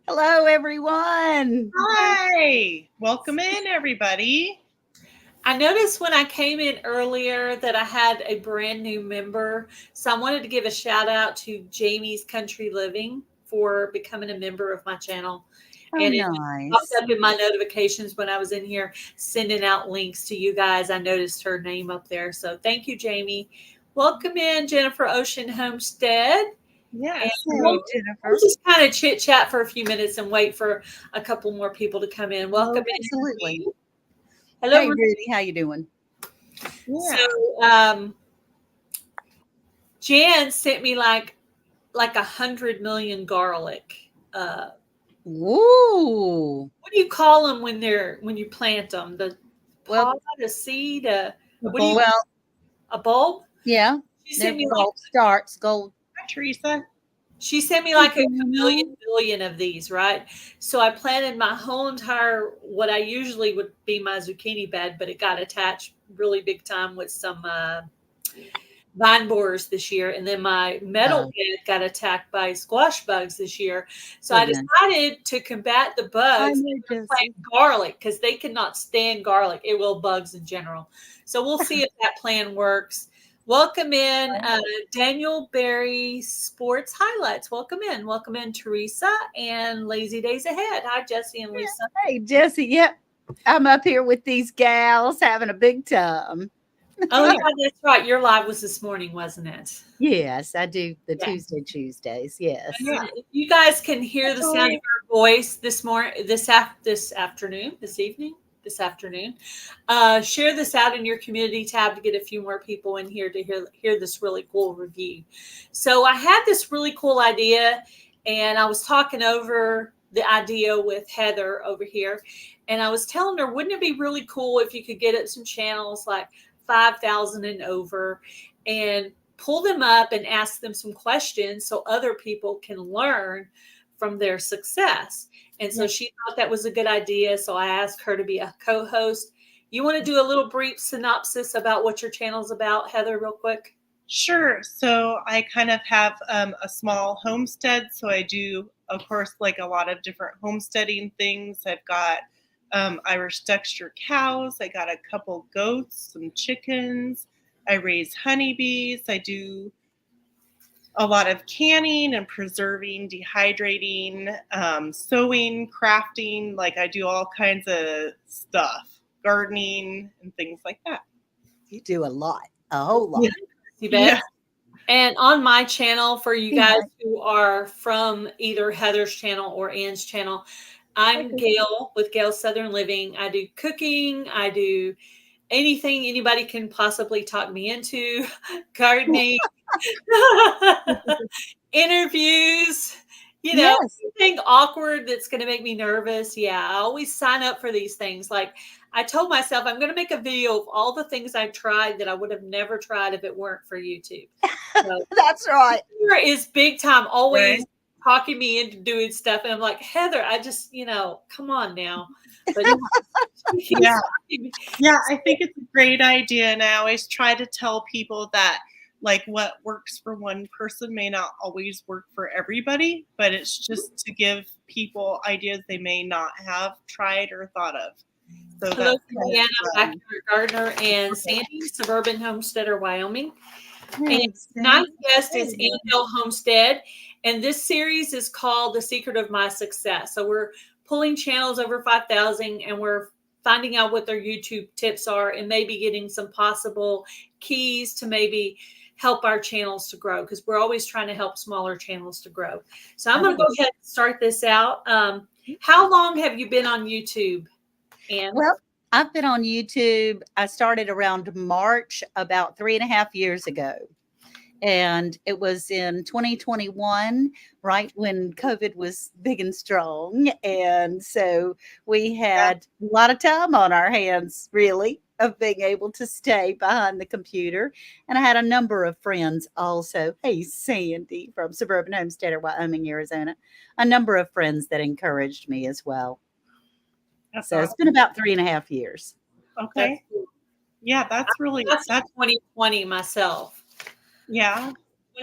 Hello, everyone. Hi, welcome in, everybody. I noticed when I came in earlier that I had a brand new member. So I wanted to give a shout out to Jamie's Country Living for becoming a member of my channel. Oh, And it popped nice. up in my notifications when I was in here sending out links to you guys. I noticed her name up there. So thank you, Jamie. Welcome in, Jennifer Ocean Homestead. Yes. And Hey, we'll Jennifer. just kind of chit chat for a few minutes and wait for a couple more people to come in. Welcome in. Absolutely. Hello, Hey, Ruth. Rudy. How you doing? Yeah. So Jan sent me like 100 million garlic. Woo. What do you call them when you plant them? The Well, pod, a seed, well, a bulb? yeah. She Their sent me like gold starts gold. Hi, Teresa. she sent me like a billion of these, right? So I planted my whole entire what I usually would be my zucchini bed, but it got attached really big time with some vine borers this year, and then my metal bed got attacked by squash bugs this year. So I Goodness. decided to combat the I bugs know, and Jesse. plant garlic because they cannot stand garlic. It will bugs in general. So we'll see if that plan works. Welcome in, Daniel Berry Sports Highlights. Welcome in, Teresa and Lazy Days Ahead. Hi, Jesse and Lisa. Hey, Jesse. Yep. I'm up here with these gals having a big time. Oh, yeah, that's right. Your live was this morning, wasn't it? Yes, I do the Yeah. Tuesdays. Yes. Yeah. If you guys can hear the sound of our voice this afternoon, share this out in your community tab to get a few more people in here to hear this really cool review. So I had this really cool idea, and I was talking over the idea with Heather over here, and I was telling her, wouldn't it be really cool if you could get at some channels like 5,000 and over and pull them up and ask them some questions so other people can learn from their success. And so she thought that was a good idea. So I asked her to be a co-host. You want to do a little brief synopsis about what your channel's about, Heather, real quick? Sure. So I kind of have a small homestead. So I do, of course, like a lot of different homesteading things. I've got Irish Dexter cows. I got a couple goats, some chickens. I raise honeybees. I do a lot of canning and preserving, dehydrating, sewing, crafting. Like I do all kinds of stuff, gardening and things like that. You do a lot, a whole lot. You bet. Yeah. And on my channel, for you guys who are from either Heather's channel or Ann's channel, I'm Gail with Gail's Southern Living. I do cooking. I do anything anybody can possibly talk me into, gardening, interviews, anything awkward that's going to make me nervous. Yeah, I always sign up for these things. Like I told myself, I'm going to make a video of all the things I've tried that I would have never tried if it weren't for YouTube. So, that's right. Heather is big time, always talking me into doing stuff. And I'm like, Heather, I just, come on now. But yeah, I think it's a great idea. And I always try to tell people that like what works for one person may not always work for everybody, but it's just to give people ideas they may not have tried or thought of. So hello, Deanna, Backyard Gardener, and Sandy, Suburban Homesteader, Wyoming. And tonight's guest is Annabelle Homestead, and this series is called The Secret of My Success. So we're pulling channels over 5,000, and we're finding out what their YouTube tips are and maybe getting some possible keys to maybe help our channels to grow, because we're always trying to help smaller channels to grow. So I'm going to go ahead and start this out. How long have you been on YouTube, Ann? Well, I've been on YouTube. I started around March, about 3.5 years ago. And it was in 2021, right when COVID was big and strong. And so we had a lot of time on our hands, really, of being able to stay behind the computer. And I had a number of friends also. Hey, Sandy from Suburban Homesteader, Wyoming, Arizona. A number of friends that encouraged me as well. So it's been about 3.5 years. Okay. That's really that's 2020 myself. Yeah.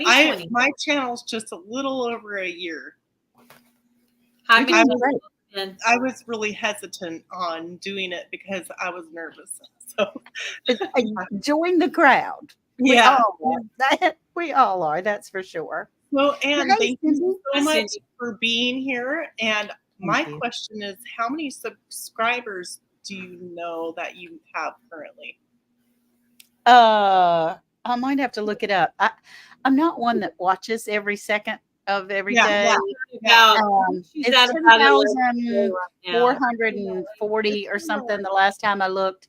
My channel's just a little over a year. How You're many doing great. and I was really hesitant on doing it because I was nervous. So Join the crowd. We yeah. all are. We all are. That's for sure. So Anne, Hey, thank you Cindy. so Hi, much Cindy. for being here. And my you. question is, how many subscribers do you know that you have currently? I might have to look it up. I'm not one that watches every second of every Yeah, day. yeah. she's It's at about 10,440 right now. or something the last time I looked.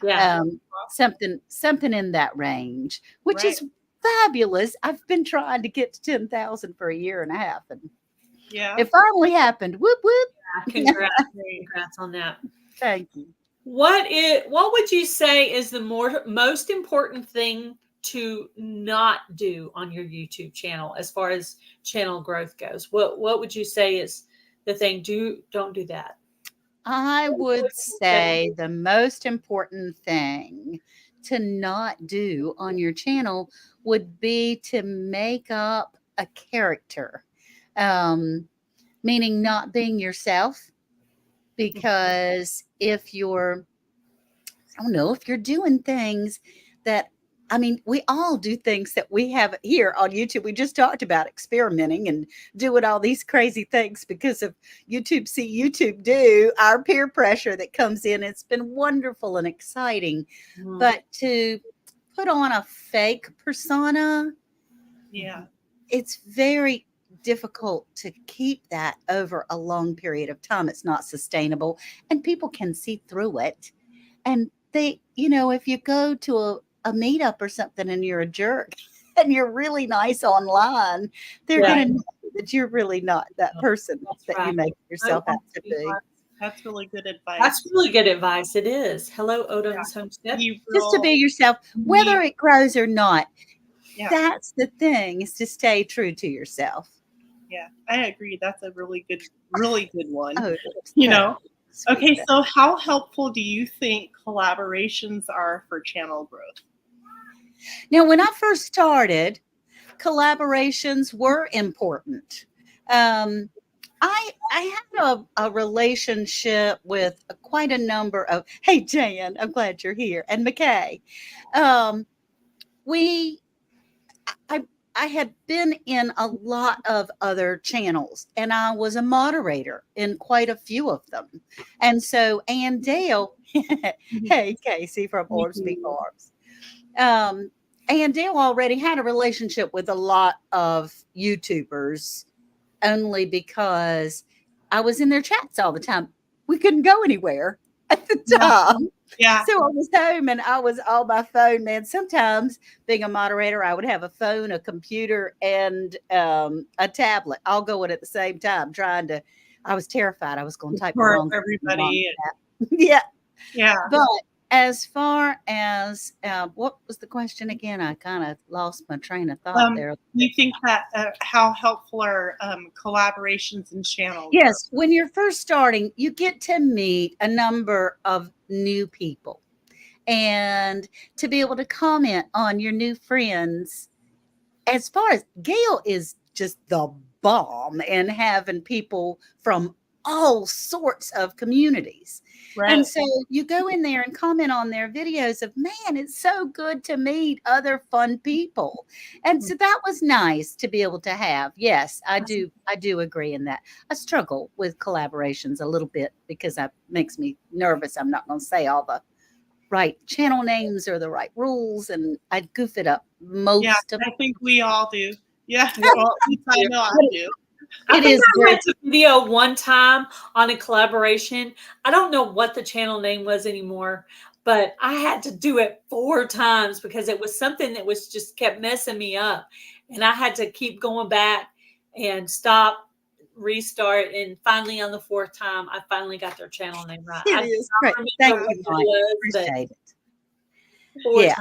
Yeah. Something in that range, which Right. is fabulous. I've been trying to get to 10,000 for a year and a half, and Yeah. it finally happened. Whoop whoop! Congrats on that. Thank you. What would you say is the most important thing to not do on your YouTube channel as far as channel growth goes? What would you say is the thing? Don't do that. I would say the most important thing to not do on your channel would be to make up a character, meaning not being yourself. Because if you're, I don't know, if you're doing things that, I mean, we all do things that we have here on YouTube. We just talked about experimenting and doing all these crazy things because of YouTube. See YouTube do, our peer pressure that comes in. It's been wonderful and exciting. But to put on a fake persona, Yeah. it's very difficult to keep that over a long period of time. It's not sustainable, and people can see through it. And they, if you go to a meetup or something and you're a jerk and you're really nice online, they're Yeah. going to know that you're really not that person that you make yourself out to be. That's really good advice. That's really good advice. It is. Hello, Odom's Homestead. Just to be yourself, whether it grows or not. Yeah. That's the thing, is to stay true to yourself. Yeah, I agree. That's a really good one. Oh, Okay, so how helpful do you think collaborations are for channel growth? Now, when I first started, collaborations were important. I had a relationship with quite a number of, hey, Jan, I'm glad you're here, and McKay. I had been in a lot of other channels, and I was a moderator in quite a few of them. And so Ann Dale, hey, Casey from Ormsby Farms. Ann Dale already had a relationship with a lot of YouTubers only because I was in their chats all the time. We couldn't go anywhere at the time. Yeah. So I was home and I was on my phone, man. Sometimes being a moderator, I would have a phone, a computer, and a tablet all going at the same time, I was terrified I was going to type wrong. Everybody. Yeah. Yeah. But as far as what was the question again? I kind of lost my train of thought there. Do you think that how helpful are collaborations and channels? Yes, when you're first starting, you get to meet a number of new people, and to be able to comment on your new friends. As far as Gail is just the bomb and having people from all sorts of communities. Right. And so you go in there and comment on their videos of, man, it's so good to meet other fun people. And so that was nice to be able to have. Yes, I do agree in that. I struggle with collaborations a little bit because that makes me nervous. I'm not going to say all the right channel names or the right rules, and I goof it up most of I think we all do. Yeah. Well, I know I do. I went to video one time on a collaboration. I don't know what the channel name was anymore, but I had to do it 4 times because it was something that was just kept messing me up. And I had to keep going back and stop, restart. And finally on the 4th time, I finally got their channel name right. It is great. Thank you, Mike. Appreciate it. Yeah,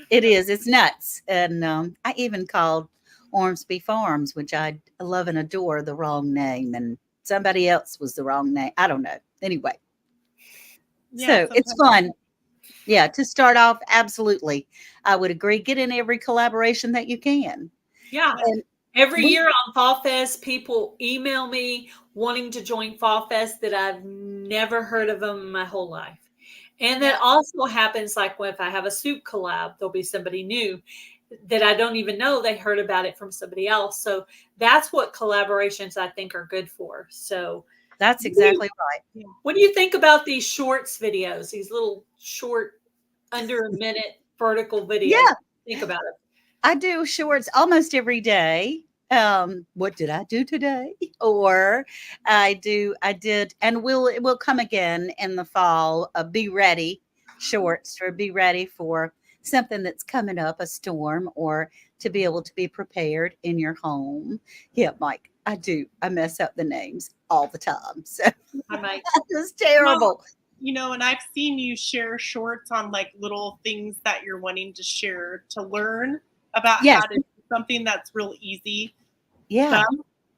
it is. It's nuts. And I even called Ormsby Farms, which I love and adore, the wrong name, and somebody else was the wrong name. I don't know. Anyway, so it's fun. Yeah, to start off, absolutely. I would agree. Get in every collaboration that you can. Yeah. Every year on Fall Fest, people email me wanting to join Fall Fest that I've never heard of them in my whole life. And that also happens like if I have a soup collab, there'll be somebody new that I don't even know they heard about it from somebody else. So that's what collaborations I think are good for. So That's exactly right. what do you think about these shorts videos, these little short under a minute vertical videos? Yeah. Think about it. I do shorts almost every day. What did I do today? Or I did, and it will come again in the fall. Be ready shorts, or be ready for something that's coming up, a storm, or to be able to be prepared in your home. Yeah, Mike, I do. I mess up the names all the time. So it's terrible. And I've seen you share shorts on like little things that you're wanting to share to learn about how to do something that's real easy. Yeah.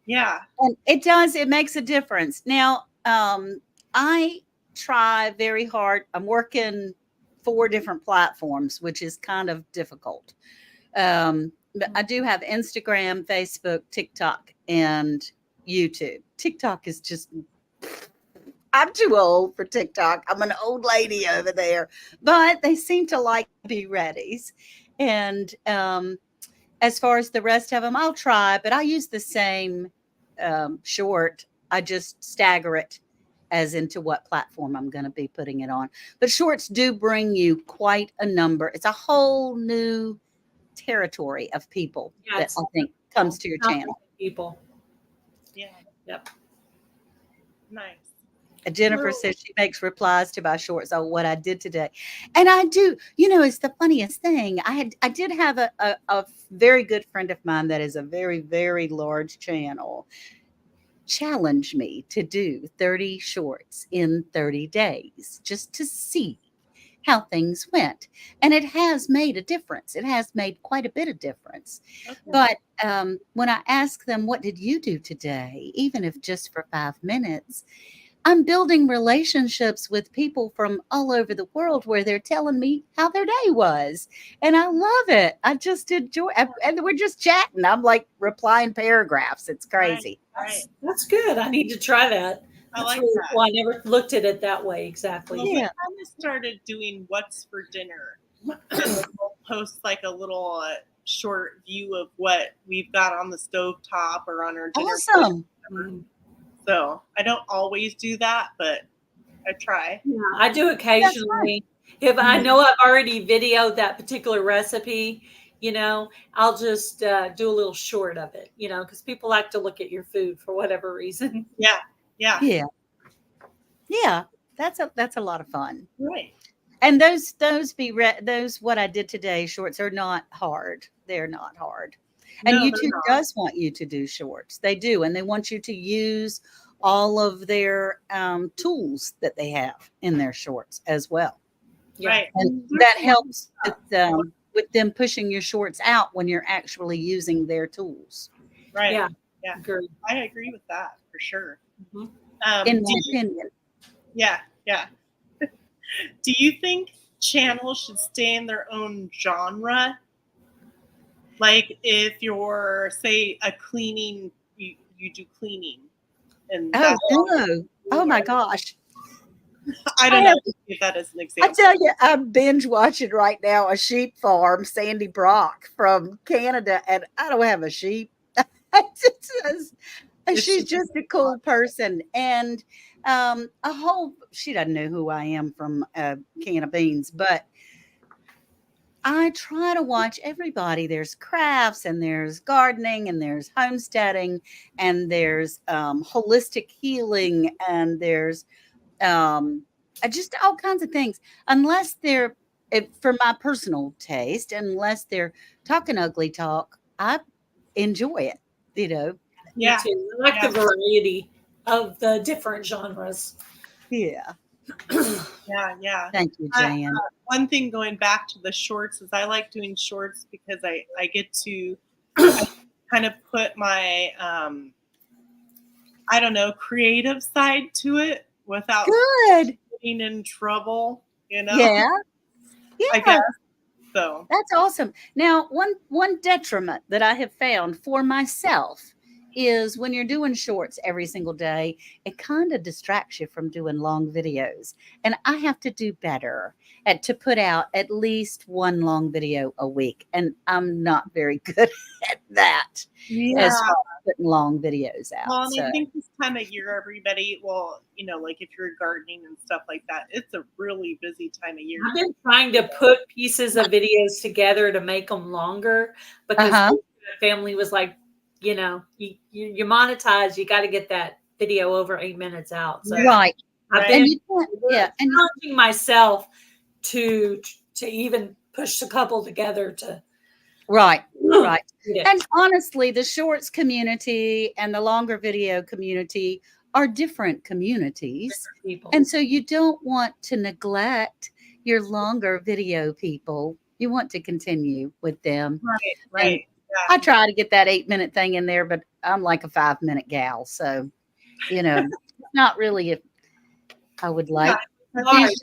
Yeah. And it makes a difference. Now, I try very hard. I'm working 4 different platforms, which is kind of difficult. But I do have Instagram, Facebook, TikTok, and YouTube. TikTok is just, I'm too old for TikTok. I'm an old lady over there, but they seem to like be readies. And as far as the rest of them, I'll try, but I use the same short. I just stagger it as into what platform I'm going to be putting it on. But shorts do bring you quite a number. It's a whole new territory of people that I think comes to your channel. People. Yeah. Yep. Nice. Jennifer says she makes replies to my shorts on what I did today. And I do, it's the funniest thing. I did have a very good friend of mine that is a very, very large channel challenge me to do 30 shorts in 30 days just to see how things went. And it has made a difference. It has made quite a bit of difference. Okay. But when I ask them, what did you do today? Even if just for 5 minutes, I'm building relationships with people from all over the world where they're telling me how their day was. And I love it. I just enjoy it. And we're just chatting. I'm like replying paragraphs. It's crazy. Right. That's good. I need to try that. I like really that. Cool. I never looked at it that way. Exactly. Well, we kind of started doing what's for dinner. We'll post like a little short view of what we've got on the stovetop or on our dinner. Awesome. So I don't always do that, but I try. Yeah, I do occasionally. If I know I've already videoed that particular recipe, I'll just do a little short of it, because people like to look at your food for whatever reason. Yeah. That's a lot of fun. Right. And those what I did today shorts are not hard. They're not hard. And YouTube does want you to do shorts. They do. And they want you to use all of their tools that they have in their shorts as well. Right. And that helps with them pushing your shorts out when you're actually using their tools. Right. Yeah. I agree with that for sure. Mm-hmm. In my opinion. Yeah. Do you think channels should stay in their own genre? Like if you're, say, a cleaning, you do cleaning. And oh my gosh. I don't know if that is an example. I tell you, I'm binge watching right now a sheep farm, Sandy Brock from Canada, and I don't have a sheep. She's just a cool person. And she doesn't know who I am from a can of beans, but I try to watch everybody. There's crafts and there's gardening and there's homesteading and there's holistic healing and there's just all kinds of things. Unless they're, for my personal taste, unless they're talking ugly talk, I enjoy it, Yeah. Me too. I like the variety of the different genres. Yeah. Yeah. Thank you, Jan. One thing going back to the shorts is I like doing shorts because I get to kind of put my, creative side to it without getting in trouble, Yeah. I guess. So That's awesome. Now, one detriment that I have found for myself is when you're doing shorts every single day, it kind of distracts you from doing long videos. And I have to do better at to put out at least one long video a week. And I'm not very good at that yeah. as far as putting long videos out. Well, and So I think this time of year, everybody, well, you know, like if you're gardening and stuff like that, it's a really busy time of year. I've been trying to put pieces of videos together to make them longer because Uh-huh. the family was like, you know, you monetize, you got to get that video over 8 minutes out. So right. I've Right. been And you can't, yeah. And challenging myself to even push a couple together to right. Right. get it. And honestly, the shorts community and the longer video community are different communities. People. And so you don't want to neglect your longer video people. You want to continue with them. Right, right. I try to get that 8-minute thing in there, but I'm like a 5-minute gal. So, you know, it's not really if I would like. Right.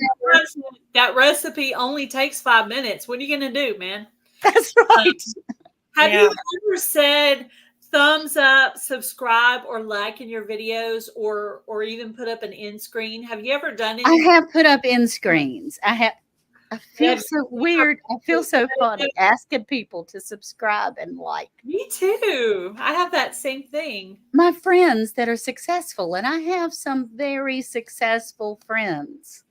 That recipe only takes 5 minutes. What are you going to do, man? That's right. Have you ever said thumbs up, subscribe, or like in your videos, or even put up an end screen? Have you ever done I any? have put up end screens. I feel so weird. I feel so funny asking people to subscribe and like. Me too. I have that same thing. My friends that are successful, and I have some very successful friends,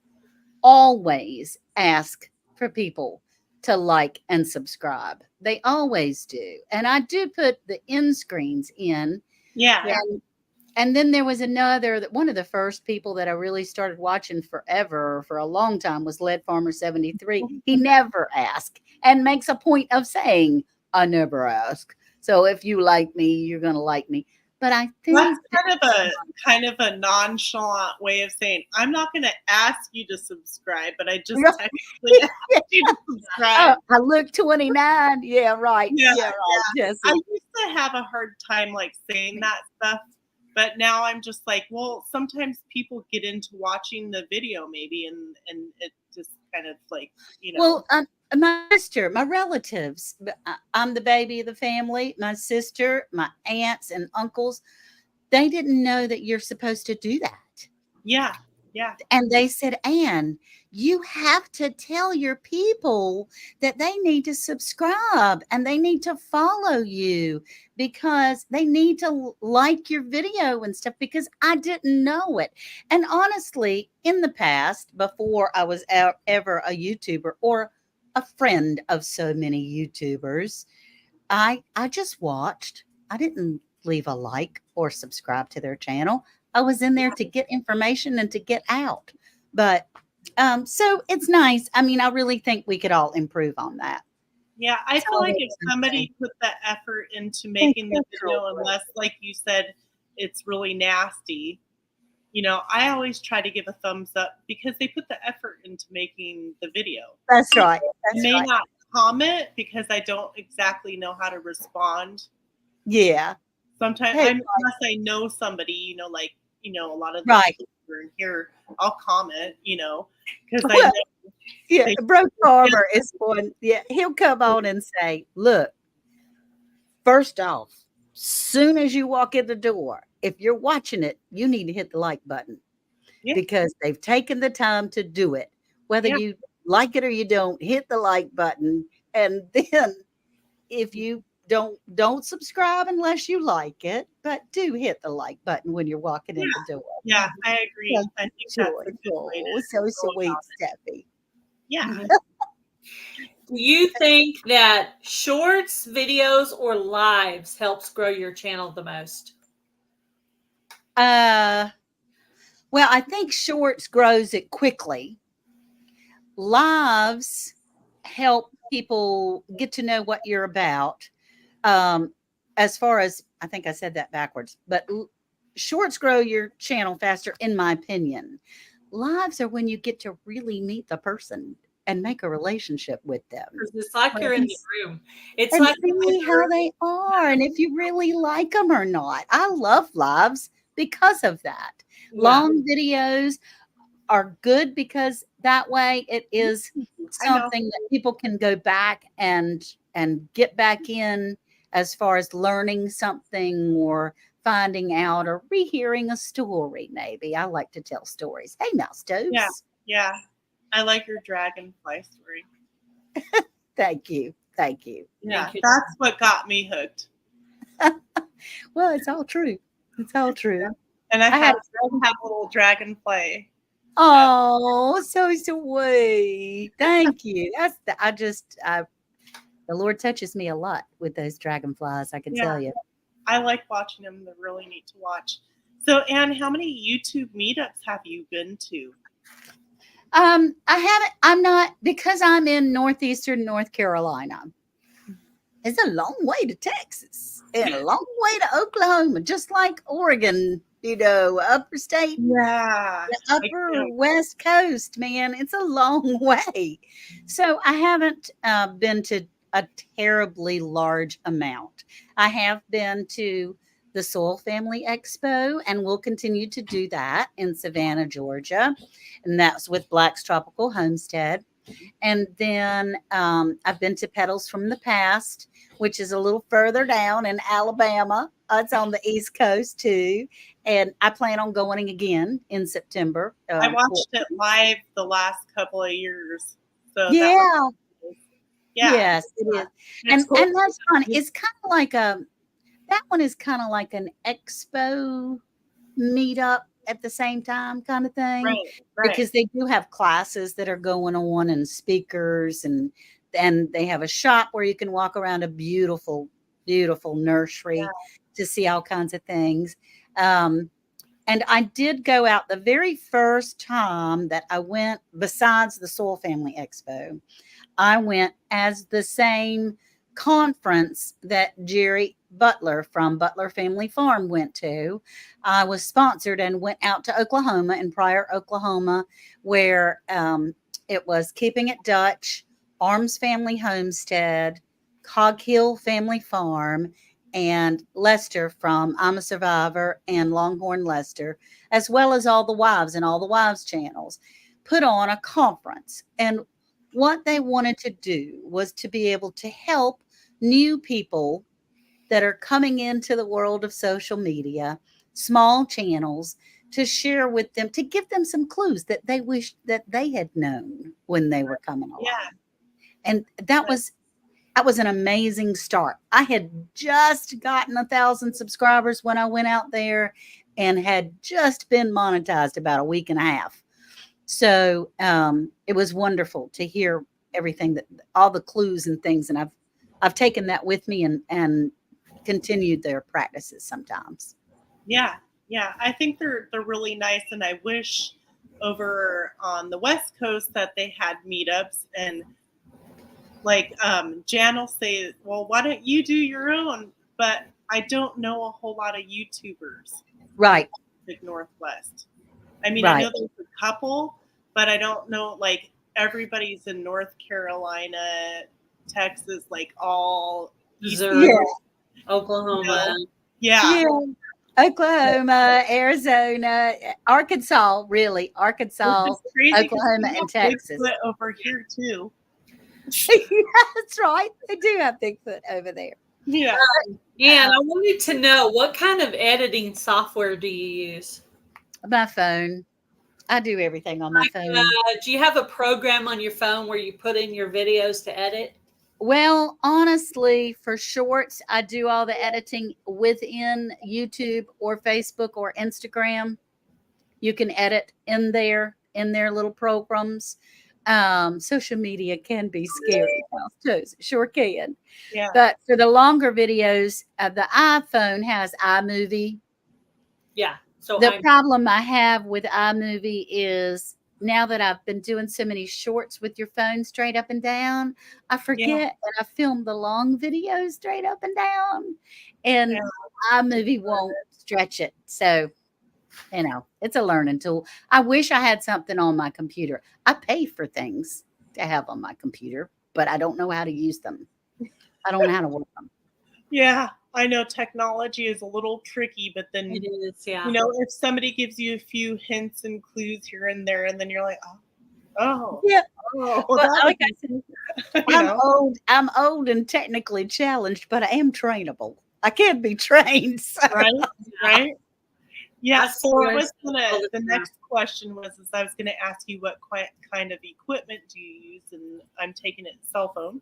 always ask for people to like and subscribe. They always do. And I do put the end screens in. Yeah. And then there was one of the first people that I really started watching for a long time was Lead Farmer 73. He never asked and makes a point of saying, I never ask. So if you like me, you're going to like me. But I think that's kind of a nonchalant way of saying, I'm not going to ask you to subscribe, but I just technically asked you to subscribe. I look 29. Yeah, right. Yeah, right. Jesse. I used to have a hard time like saying that stuff. But now I'm just like, well, sometimes people get into watching the video maybe, and it just kind of like, you know. Well, my sister, my relatives, I'm the baby of the family. My sister, my aunts and uncles, they didn't know that you're supposed to do that. Yeah. And they said, Ann, you have to tell your people that they need to subscribe and they need to follow you because they need to like your video and stuff, because I didn't know it. And honestly, in the past, before I was ever a YouTuber or a friend of so many YouTubers, I just watched. I didn't leave a like or subscribe to their channel. I was in there to get information and to get out. But so it's nice. I mean, I really think we could all improve on that. Yeah, I feel like if somebody put the effort into making the video, unless, like you said, it's really nasty, you know, I always try to give a thumbs up because they put the effort into making the video. That's right. I may not comment because I don't exactly know how to respond. Yeah. Sometimes, Hey, unless I know somebody, you know, like, you know, a lot of the people who are in here, I'll comment, you know, because I know. Yeah, Broke Farmer is one. Yeah, he'll come on and say, look, first off, soon as you walk in the door, if you're watching it, you need to hit the like button because they've taken the time to do it. Whether you like it or you don't, hit the like button. And then if you don't subscribe unless you like it, but do hit the like button when you're walking in the door. Yeah, I agree. I think that's a good way to so sweet, Steffi. Yeah. Do you think that shorts, videos, or lives helps grow your channel the most? Well, I think shorts grows it quickly. Lives help people get to know what you're about. As far as, I think I said that backwards, but shorts grow your channel faster, in my opinion. Lives are when you get to really meet the person and make a relationship with them. It's like you're in the room. It's and like see how they are and if you really like them or not. I love lives because of that. Long videos are good because that way. It is I know. something that people can go back and get back in as far as learning something or finding out or rehearing a story. Maybe I like to tell stories. Hey, Mouse Yeah. Toes. Yeah. I like your dragonfly story. Thank you. Thank you. Yeah. Thank you. That's what got me hooked. Well, it's all true. It's all true. And I I had have a little dragonfly. oh, so sweet. Thank you. That's the Lord touches me a lot with those dragonflies, I can Yeah. tell you. I like watching them. They're really neat to watch. So, Anne, how many YouTube meetups have you been to? I haven't, I'm not, because I'm in northeastern North Carolina. It's a long way to Texas and a long way to Oklahoma, just like Oregon, upper state. Yeah. The upper west coast, man, it's a long way. So I haven't been to a terribly large amount. I have been to the Soil Family Expo, and we'll continue to do that in Savannah, Georgia, and that's with Black's Tropical Homestead. And then I've been to Petals from the Past, which is a little further down in Alabama. It's on the East Coast too. And I plan on going again in September. I watched it live the last couple of years. So Yeah. yeah. Yes, it is. And cool. and that's fun. It's kind of like that one is kind of like an expo meetup at the same time kind of thing. Right. Because they do have classes that are going on and speakers and they have a shop where you can walk around a beautiful, beautiful nursery to see all kinds of things. And I did go out the very first time that I went, besides the Soil Family Expo, I went as the same conference that Jerry Butler from Butler Family Farm went to. I was sponsored and went out to Oklahoma, in Pryor, Oklahoma, where it was Keeping It Dutch, Arms Family Homestead, Cog Hill Family Farm, and Lester from I'm a Survivor and Longhorn Lester, as well as all the wives and all the wives channels, put on a conference. And what they wanted to do was to be able to help new people that are coming into the world of social media, small channels, to share with them, to give them some clues that they wish that they had known when they were coming along. Yeah. And that was an amazing start. I had just gotten 1,000 subscribers when I went out there and had just been monetized about a week and a half. So it was wonderful to hear everything, that all the clues and things. And I've taken that with me and continued their practices sometimes. Yeah. Yeah. I think they're really nice. And I wish over on the West Coast that they had meetups, and like Jan will say, well, why don't you do your own? But I don't know a whole lot of YouTubers. Right. Pacific Northwest. I mean, I Right. know there's a couple, but I don't know, like, everybody's in North Carolina, Texas, like all Missouri, Yeah. Oklahoma. Yeah. Oklahoma, Arizona, Arkansas, really. Arkansas, Which is crazy 'cause Oklahoma, we and have Texas. Bigfoot over here too. That's right. They do have Bigfoot over there. Yeah. And I wanted to know, what kind of editing software do you use? My phone. I do everything on my phone. Do you have a program on your phone where you put in your videos to edit? Well, honestly, for shorts, I do all the editing within YouTube or Facebook or Instagram. You can edit in their little programs. Social media can be scary, too. It sure can. Yeah. But for the longer videos, the iPhone has iMovie. Yeah. So The problem I have with iMovie is, now that I've been doing so many shorts with your phone straight up and down, I forget that I filmed the long videos straight up and down, and iMovie won't stretch it. So, it's a learning tool. I wish I had something on my computer. I pay for things to have on my computer, but I don't know how to use them. I don't know how to work them. Yeah. I know technology is a little tricky, but then, it is, yeah. if somebody gives you a few hints and clues here and there, and then you're like, oh, Oh, Yeah. oh, Well, that like would I said, be, you know. I'm old and technically challenged, but I am trainable. I can be trained. So. Right, right. Yeah. I see So I yours was all the the time. next question was, is I was gonna ask you what kind of equipment do you use, and I'm taking it cell phone.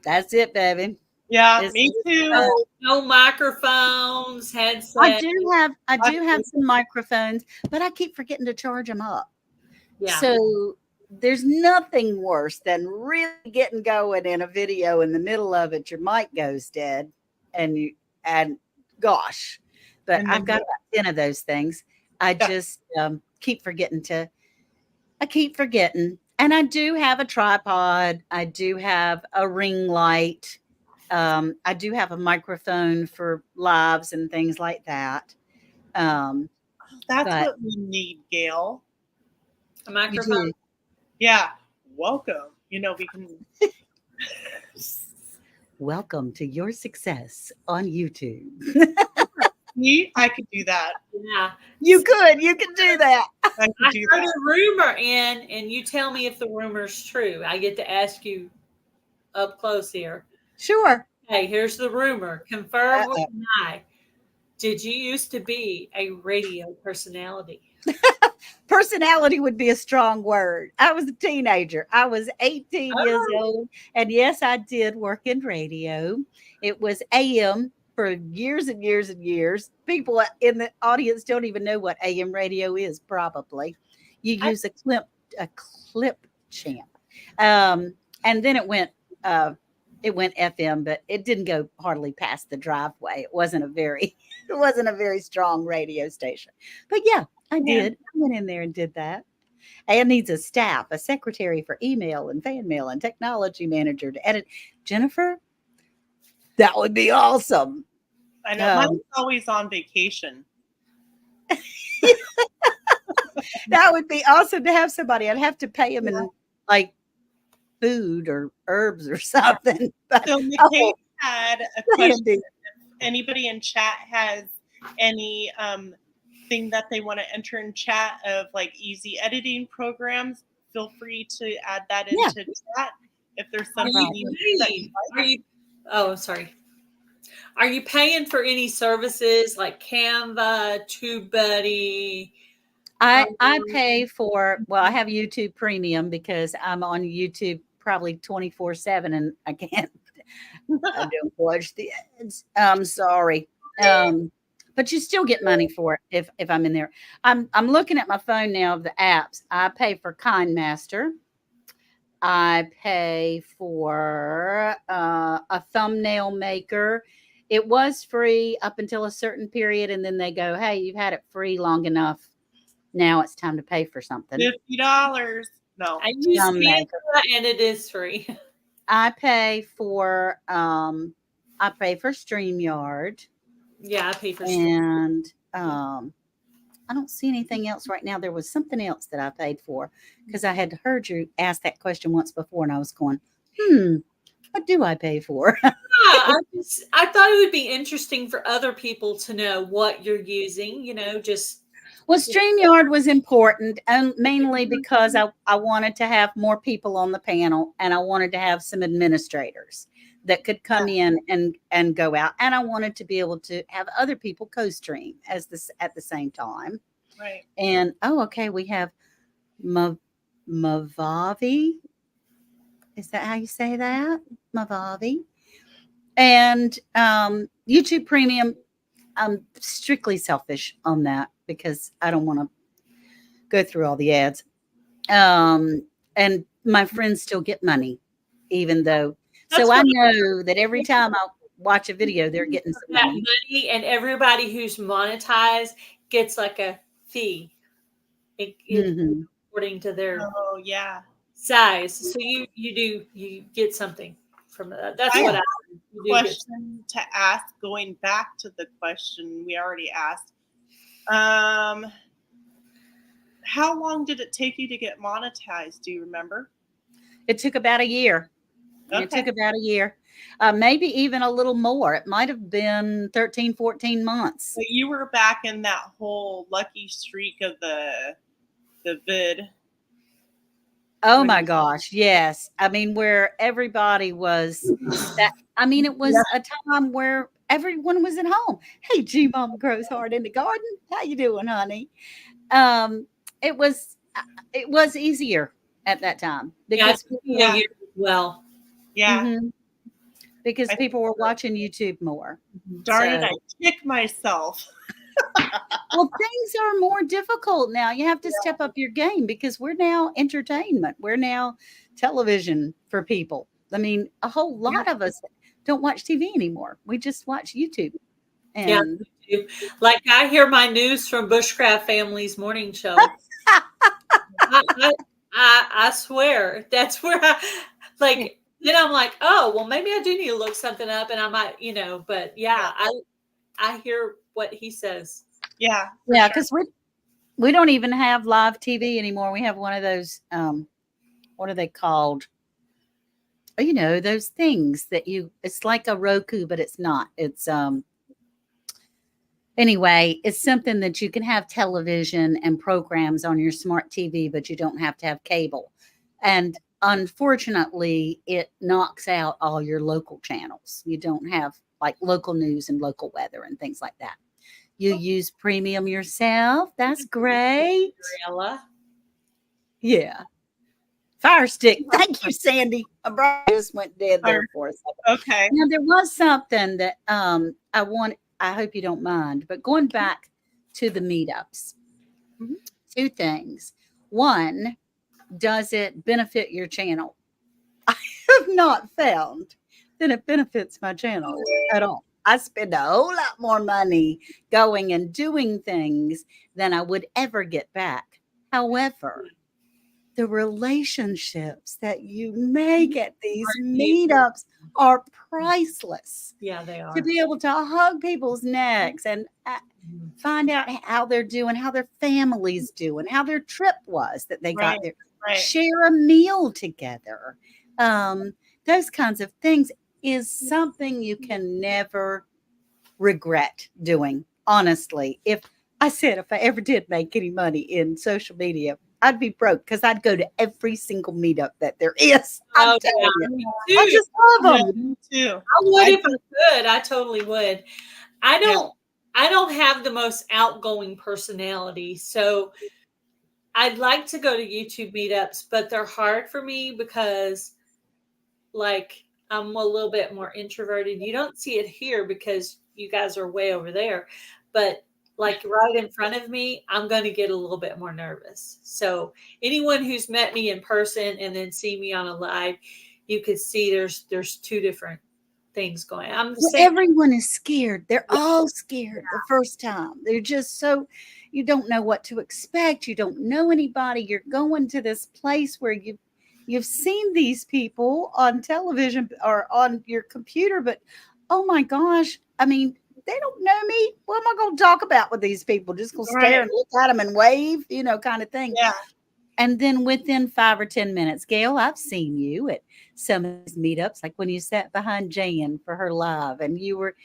That's it, baby. Yeah, It's me too. No microphones, headsets. I do have some microphones, but I keep forgetting to charge them up. Yeah. So there's nothing worse than really getting going in a video. In the middle of it, your mic goes dead, and gosh, but And I've then got about 10 of those things. I Yeah. just keep forgetting I keep forgetting. And I do have a tripod. I do have a ring light. I do have a microphone for lives and things like that. that's But what we need, Gail. A you microphone. do. Yeah. Welcome. You know, we can. Welcome to your success on YouTube. Me, I could do that. Yeah. You can do that. I could I do heard that. a rumor in, and you tell me if the rumor's true. I get to ask you up close here. Sure. Hey, here's the rumor. Confirm or Uh-oh. deny. Did you used to be a radio personality? Personality would be a strong word. I was a teenager. I was 18 years old. And yes, I did work in radio. It was AM for years and years and years. People in the audience don't even know what AM radio is, probably. You use a clip champ. And then it went FM, but it didn't go hardly past the driveway. It wasn't a very strong radio station. But yeah, I did. I went in there and did that. And needs a staff, a secretary for email and fan mail and technology manager to edit. Jennifer, that would be awesome. I know. Mine's always on vacation. That would be awesome to have somebody. I'd have to pay him in like food or herbs or something. But, So McKay had a question. If anybody in chat has any thing that they want to enter in chat of like easy editing programs, feel free to add that into chat. If there's something sorry. Are you paying for any services like Canva, TubeBuddy? I pay for, well, I have YouTube Premium because I'm on YouTube probably 24/7 and I don't watch the ads. I'm sorry. But you still get money for it if I'm in there. I'm looking at my phone now of the apps. I pay for KindMaster. I pay for a thumbnail maker. It was free up until a certain period, and then they go, "Hey, you've had it free long enough. Now it's time to pay for something." $50. No, I use Canva, and it is free. I pay for StreamYard. Yeah, I pay for and I don't see anything else right now. There was something else that I paid for because I had heard you ask that question once before, and I was going, what do I pay for? I thought it would be interesting for other people to know what you're using, Well, StreamYard was important, and mainly because I wanted to have more people on the panel, and I wanted to have some administrators that could come in and go out, and I wanted to be able to have other people co-stream at the same time. Right. And we have Mavavi. Is that how you say that? Mavavi. And YouTube Premium. I'm strictly selfish on that because I don't want to go through all the ads. And my friends still get money, even though. So I know that every time I watch a video, they're getting some money. And everybody who's monetized gets like a fee according to their size. So you get something from that. That's what I do. Question to ask, going back to the question we already asked. How long did it take you to get monetized? Do you remember? It took about a year. Okay. It took about a year, maybe even a little more. It might have been 13, 14 months. So you were back in that whole lucky streak of the vid. Oh when my you- gosh, yes. I mean, where everybody was that I mean, it was a time where everyone was at home. Hey, G Mom grows hard in the garden. How you doing, honey? Um, it was it was easier at that time Yeah, I because took people a Yeah. year as well. Yeah. mhm, because I people were watching YouTube more. darn it, So I kick myself. well, things are more difficult now. You have to step up your game because we're now entertainment. We're now television for people. I mean, a whole lot of us don't watch TV anymore. We just watch YouTube. Yeah, And me too. Like I hear my news from Bushcraft Family's morning show. I swear that's where I like. Then I'm like, oh well, maybe I do need to look something up, and I might, But yeah, I hear what he says. Yeah. For yeah, sure. because we don't even have live TV anymore. We have one of those what are they called? Those things that it's like a Roku, but it's not. It's anyway, it's something that you can have television and programs on your smart TV, but you don't have to have cable. And unfortunately, it knocks out all your local channels. You don't have like local news and local weather and things like that. You use premium yourself. That's great. Ella. Yeah. Fire stick. Thank you, Sandy. My brain just went dead there for a second. Okay. Now there was something that I hope you don't mind, but going back to the meetups, Mhm. two things. One, does it benefit your channel? I have not found that it benefits my channel at all. I spend a whole lot more money going and doing things than I would ever get back. However, the relationships that you make at these meetups are priceless. Yeah, they are. To be able to hug people's necks and find out how they're doing, how their family's doing, how their trip was that they got there, Right. share a meal together. Those kinds of things is something you can never regret doing. Honestly, if I ever did make any money in social media, I'd be broke because I'd go to every single meetup that there is. I'm telling you. me I too. just love Yeah, them. me too. I would if I could. I totally would. I don't have the most outgoing personality, so I'd like to go to YouTube meetups, but they're hard for me because like I'm a little bit more introverted. You don't see it here because you guys are way over there, but like right in front of me, I'm going to get a little bit more nervous. So anyone who's met me in person and then see me on a live, you could see there's two different things going. I'm the Well, same. everyone is scared. They're all scared the first time. They're just so you don't know what to expect. You don't know anybody. You're going to this place where you've seen these people on television or on your computer, but oh my gosh, I mean, they don't know me. What am I going to talk about with these people? Just going to stare and look at them and wave, kind of thing. Yeah. And then within 5 or 10 minutes, Gail, I've seen you at some of these meetups, like when you sat behind Jan for her live and you were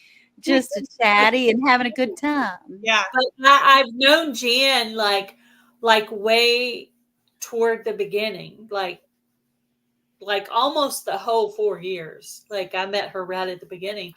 just a chatty and having a good time. Yeah. But I've known Jan like way toward the beginning, like almost the whole 4 years. Like I met her right at the beginning.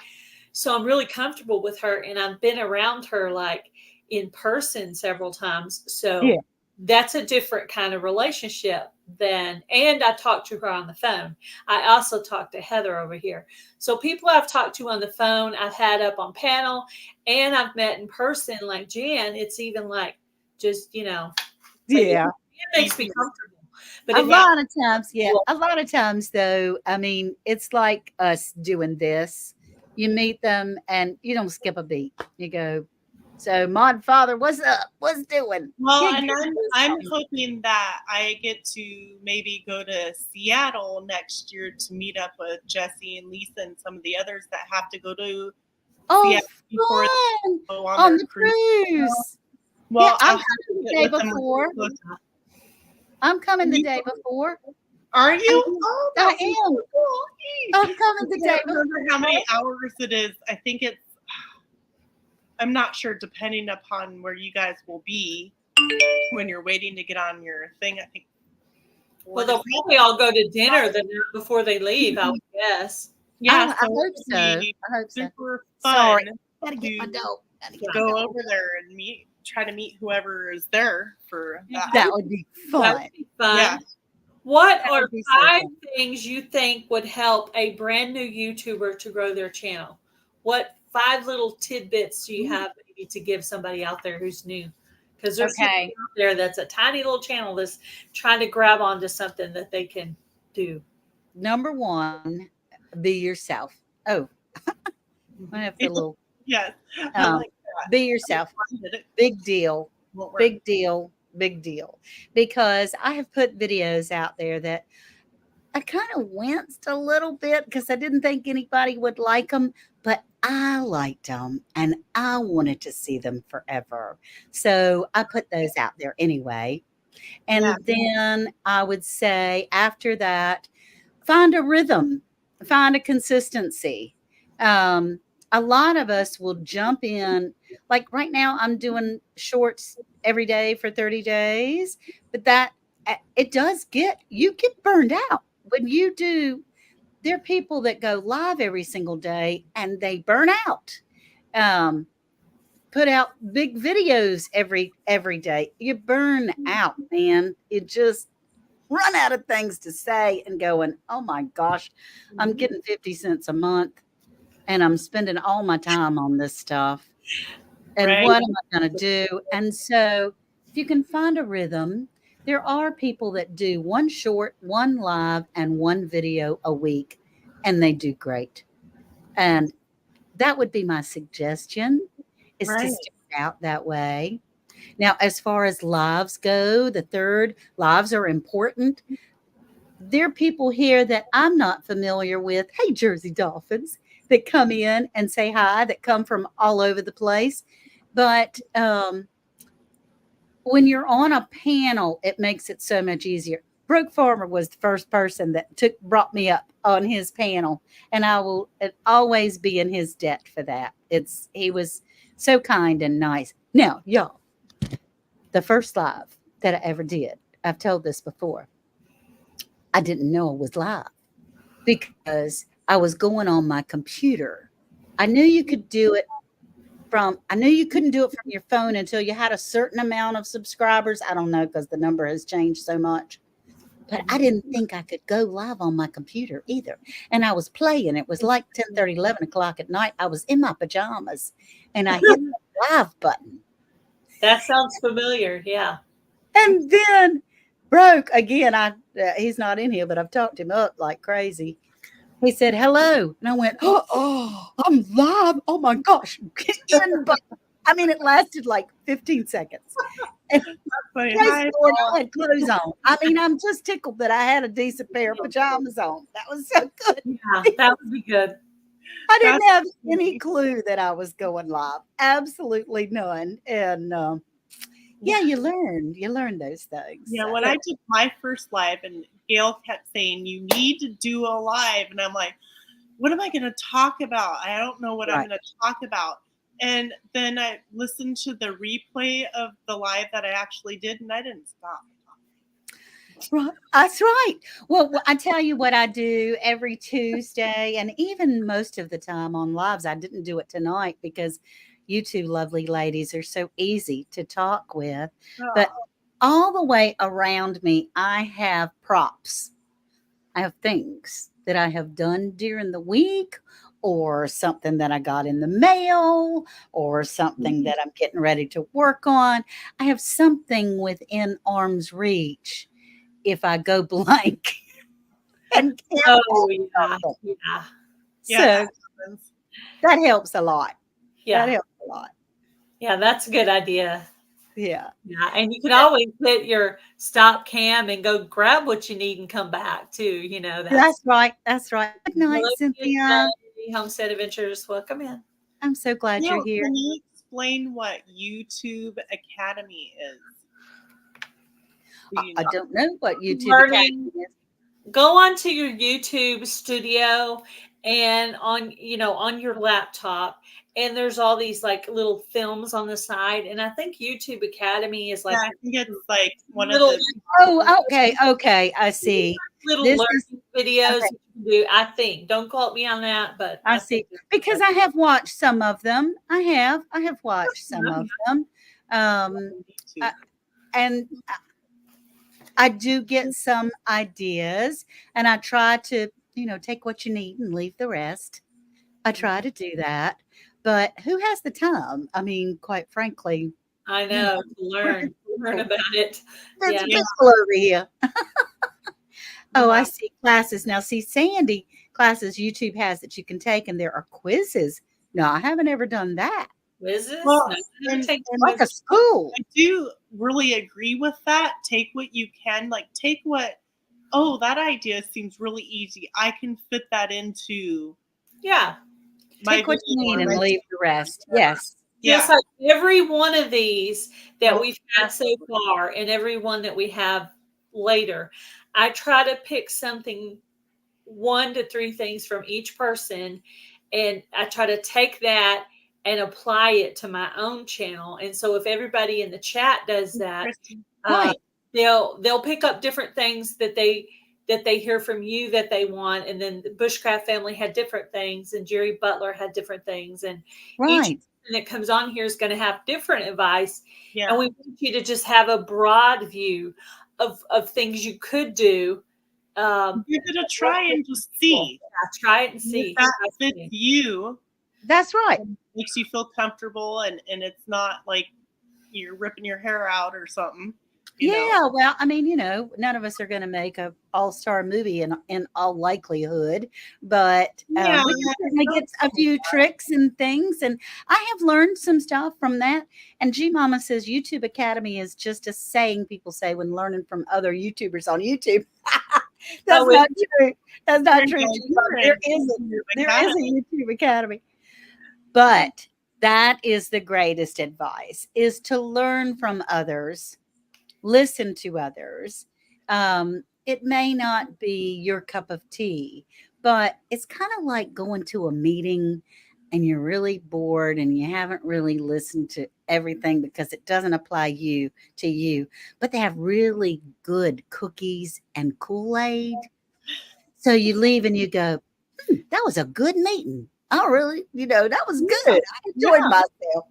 So I'm really comfortable with her and I've been around her like in person several times. So that's a different kind of relationship and I talked to her on the phone. I also talked to Heather over here. So people I've talked to on the phone, I've had up on panel and I've met in person like Jan. It's even like just, it makes me comfortable. But a lot of times though, I mean, it's like us doing this. You meet them and you don't skip a beat. You go, so Mod Father, what's up? What's doing? Well, and I'm hoping that I get to maybe go to Seattle next year to meet up with Jesse and Lisa and some of the others that have to go to Seattle before they go on the cruise. Well, I'm coming the day before. I'm coming the day before. Are you? Oh, I am. So cool. I'm coming the day before. How many hours it is? I think I'm not sure, depending upon where you guys will be when you're waiting to get on your thing. I think 4 Well, to they'll 6. probably all go to dinner the night before they leave, I would guess. Yeah, I so hope it'd so. be I hope so. super Sorry. fun Gotta get my to dog. Gotta get my go dog. over there and try to meet whoever is there for that. That would be That fun. would be fun. Yeah. What That are would be so 5 fun. things you think would help a brand new YouTuber to grow their channel? What 5 little tidbits do you have maybe to give somebody out there who's new? Because there's people Okay. out there that's a tiny little channel that's trying to grab onto something that they can do. Number 1, be yourself. Oh, I have the little Yes. I um, like that. be yourself. It Big deal. won't work. Big deal. Big deal. Because I have put videos out there that I kind of winced a little bit because I didn't think anybody would like them, but I liked them and I wanted to see them forever. So I put those out there anyway. And Yeah. then I would say after that, find a rhythm, find a consistency. A lot of us will jump in. Like right now, I'm doing shorts every day for 30 days, but it does you get burned out when you do. There are people that go live every single day and they burn out. Um, put out big videos every day. You burn out, man. It just run out of things to say and going, oh my gosh, I'm getting 50 cents a month and I'm spending all my time on this stuff. And Right. what am I going to do? And so if you can find a rhythm, there are people that do 1 short, 1 live, and 1 video a week, and they do great. And that would be my suggestion, is to Right. stick out that way. Now, as far as lives go, the third, lives are important. There are people here that I'm not familiar with. Hey, Jersey Dolphins, that come in and say hi, that come from all over the place. But when you're on a panel, it makes it so much easier. Broke Farmer was the first person that brought me up on his panel, and I will always be in his debt for that. He was so kind and nice. Now, y'all, the first live that I ever did, I've told this before, I didn't know it was live because I was going on my computer. I knew you could do it I knew you couldn't do it from your phone until you had a certain amount of subscribers. I don't know because the number has changed so much. But I didn't think I could go live on my computer either. And I was playing. It was like 10:30, 11 o'clock at night. I was in my pajamas and I hit the live button. That sounds familiar. Yeah. And then Broke again. He's not in here, but I've talked him up like crazy. He said, hello. And I went, oh, I'm live. Oh my gosh. Get in. But I mean, it lasted like 15 seconds. And Funny. praise Hi, the Lord, Paul. I had clothes on. I mean, I'm just tickled that I had a decent pair of pajamas on. That was so good. Yeah, that would be good. I didn't That's have any funny. clue that I was going live. Absolutely none. And yeah, you learn those things. Yeah, So, when I did my first live and Gail kept saying, you need to do a live. And I'm like, what am I going to talk about? I don't know what I'm Right. going to talk about. And then I listened to the replay of the live that I actually did, and I didn't stop. Right. That's right. Well, I tell you what I do every Tuesday, and even most of the time on lives. I didn't do it tonight because you two lovely ladies are so easy to talk with. But all the way around me, I have props. I have things that I have done during the week, or something that I got in the mail, or something that I'm getting ready to work on. I have something within arm's reach if I go blank and can't Oh, think yeah. of it. Yeah. Yeah, So that happens. that helps a lot. That Yeah. helps a lot. Yeah. That's a good idea. Yeah. Yeah. And you can always hit your stop cam and go grab what you need and come back too. You know, That's right. That's right. Good night, Hello, Cynthia. Homestead Adventures. Welcome in. I'm so glad Gail, you're here. can you explain what YouTube Academy is? Do you I know? don't know what YouTube Learning. Academy is. Go onto your YouTube studio and on your laptop, and there's all these like little films on the side, and I think YouTube Academy is like Yeah, I think it's like one of little the. Oh, okay. I see. little This learning is videos okay. you can do. I think. Don't quote me on that, but I I see. think Because I have watched some of them. I have watched some of them. YouTube. And I do get some ideas, and I try to, take what you need and leave the rest. I try to do that, but who has the time? I mean, quite frankly, I you know know, to we're learn, just learn people. about it. There's Yeah. Yeah. people over here. Oh, I Yeah. see classes. Now, see, Sandy, classes YouTube has that you can take, and there are quizzes. No, I haven't ever done that. Quizzes? Well, No, I never and take and Like a quizzes. school. I do really agree with that. Take what you can, like take what. Oh, that idea seems really easy. I can fit that into Yeah. my Take what you video need or and my leave the rest. Yes. Just yeah. like every one of these that Oh, we've had so far and every one that we have later, I try to pick something, 1 to 3 things from each person, and I try to take that and apply it to my own channel. And so if everybody in the chat does that, Interesting. uh, Right. they'll pick up different things that they hear from you that they want, and then the Bushcraft family had different things, and Jerry Butler had different things, and each Right. person that comes on here is going to have different advice, Yeah. and we want you to just have a broad view of things you could do. Give it a try and just see. Yeah, try it and If see. that fits you, That's right. makes you feel comfortable, and it's not like you're ripping your hair out or something. You know. Yeah, well, I mean, none of us are going to make a all-star movie in all likelihood, but Yeah. we can certainly get a few tricks and things. And I have learned some stuff from that. And G Mama says YouTube Academy is just a saying people say when learning from other YouTubers on YouTube. That's Oh, not true. That's not true. Yeah, G Mama. you're There is a YouTube Academy. But that is the greatest advice, is to learn from others, listen to others. It may not be your cup of tea, but it's kind of like going to a meeting and you're really bored and you haven't really listened to everything because it doesn't apply to you, but they have really good cookies and Kool-Aid. So you leave and you go, that was a good meeting. Oh, really? That was good. I enjoyed myself.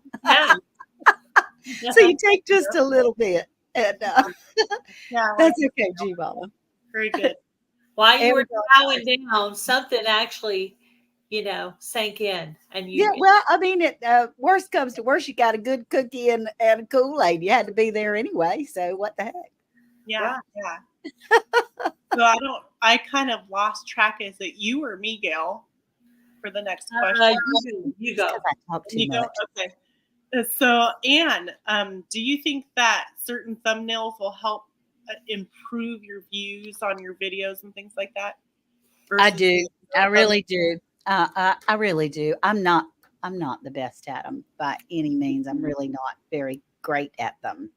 yeah. So you take just a little bit. And Yeah. that's okay, G Mama. Very good. While you were Everybody- chowing down, something actually, sank in, and Yeah, well, I mean, worst comes to worst, you got a good cookie and a Kool-Aid. You had to be there anyway, so what the heck? Yeah. Yeah. So I kind of lost track. Is it you or me, Gail, for the next question? you go. Because I talk too You go? much. Okay. So, Anne, do you think that certain thumbnails will help improve your views on your videos and things like that? I Versus- do. I really do. I really do. I'm not the best at them by any means. I'm really not very great at them.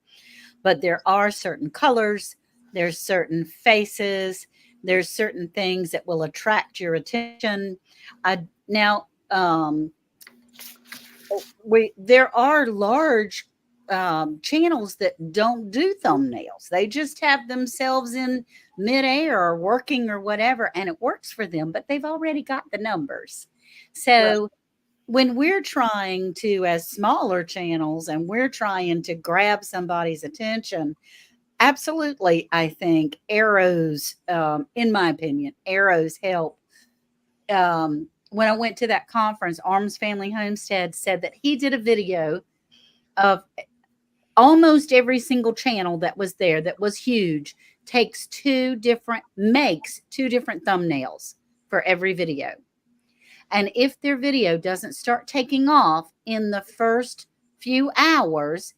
But there are certain colors, there's certain faces, there's certain things that will attract your attention. Now, there are large channels that don't do thumbnails. They just have themselves in midair or working or whatever, and it works for them, but they've already got the numbers. So when we're trying to, as smaller channels, and we're trying to grab somebody's attention, absolutely, I think arrows, in my opinion, arrows help. When I went to that conference, Arms Family Homestead said that he did a video of almost every single channel that was there that was huge, makes two different thumbnails for every video. And if their video doesn't start taking off in the first few hours,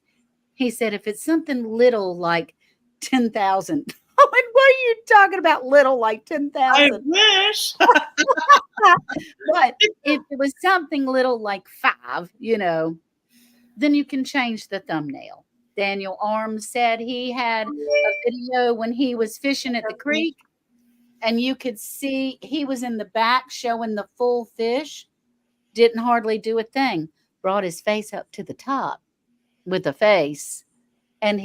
he said, if it's something little like 10,000, what are you talking about? Little like 10,000? I wish. But if it was something little like 5, then you can change the thumbnail. Daniel Arms said he had a video when he was fishing at the creek, and you could see he was in the back showing the full fish, didn't hardly do a thing, brought his face up to the top with the face, and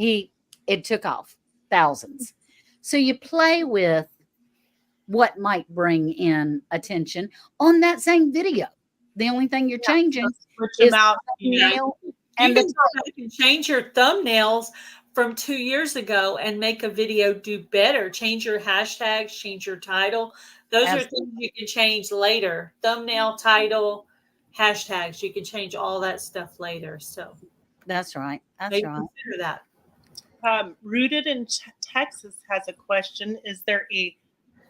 it took off thousands. So you play with what might bring in attention on that same video. The only thing you're changing Switch is them out. the thumbnail You and can the go back and change your thumbnails from 2 years ago and make a video do better. Change your hashtags, change your title. Those are things you can change later. Thumbnail, title, hashtags. You can change all that stuff later. So that's right. That's maybe right. consider that. Rooted in Texas has a question. Is there a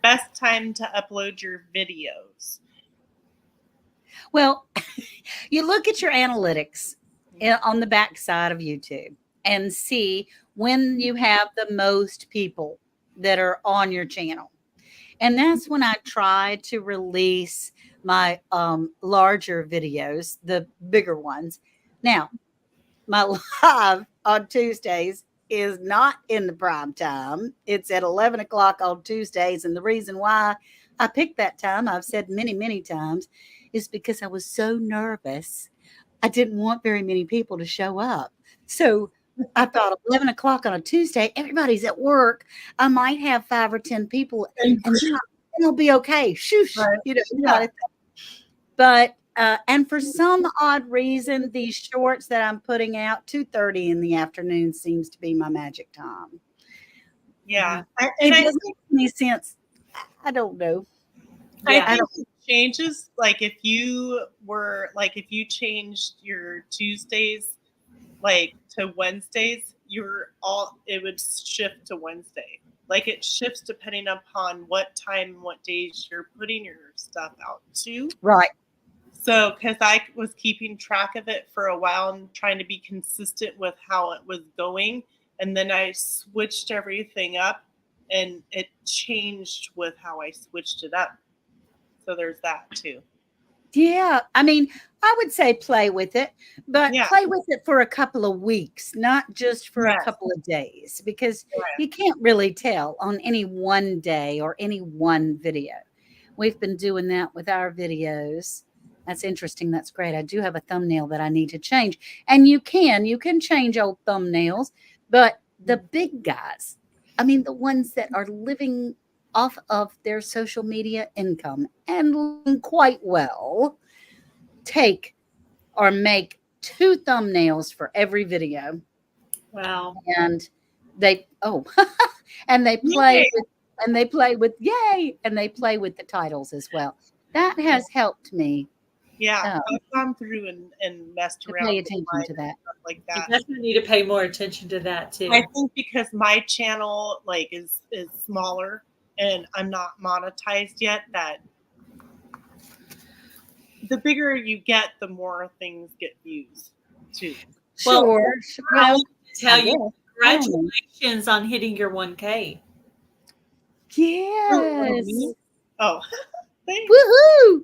best time to upload your videos? Well, you look at your analytics on the backside of YouTube and see when you have the most people that are on your channel. And that's when I try to release my larger videos, the bigger ones. Now, my live on Tuesdays is not in the prime time. It's at 11 o'clock on Tuesdays. And the reason why I picked that time, I've said many, many times, is because I was so nervous. I didn't want very many people to show up. So I thought 11 o'clock on a Tuesday, everybody's at work. I might have 5 or 10 people and it'll be okay. Shoosh, Right. Yeah. But, and for some odd reason, these shorts that I'm putting out, 2:30 in the afternoon seems to be my magic time. Yeah. It doesn't make any sense. I don't know. I think it changes. Like if you changed your Tuesdays to Wednesdays, it would shift to Wednesday. Like it shifts depending upon what time, what days you're putting your stuff out to. Right. So, because I was keeping track of it for a while and trying to be consistent with how it was going. And then I switched everything up and it changed with how I switched it up. So there's that too. Yeah. I mean, I would say play with it, but play with it for a couple of weeks, not just for a couple of days, because you can't really tell on any one day or any one video. We've been doing that with our videos. That's interesting. That's great. I do have a thumbnail that I need to change. And you can change old thumbnails, but the big guys, I mean, the ones that are living off of their social media income and living quite well, take or make 2 thumbnails for every video. Wow. And they and they play with yay, and they play with the titles as well. That has helped me. Yeah, I've gone through and messed around. Pay attention to that. Stuff like that. You definitely need to pay more attention to that too. I think because my channel is smaller and I'm not monetized yet, that the bigger you get, the more things get views too. Sure. I want to tell you, congratulations on hitting your 1K. Yes. Oh. Thanks. Woohoo!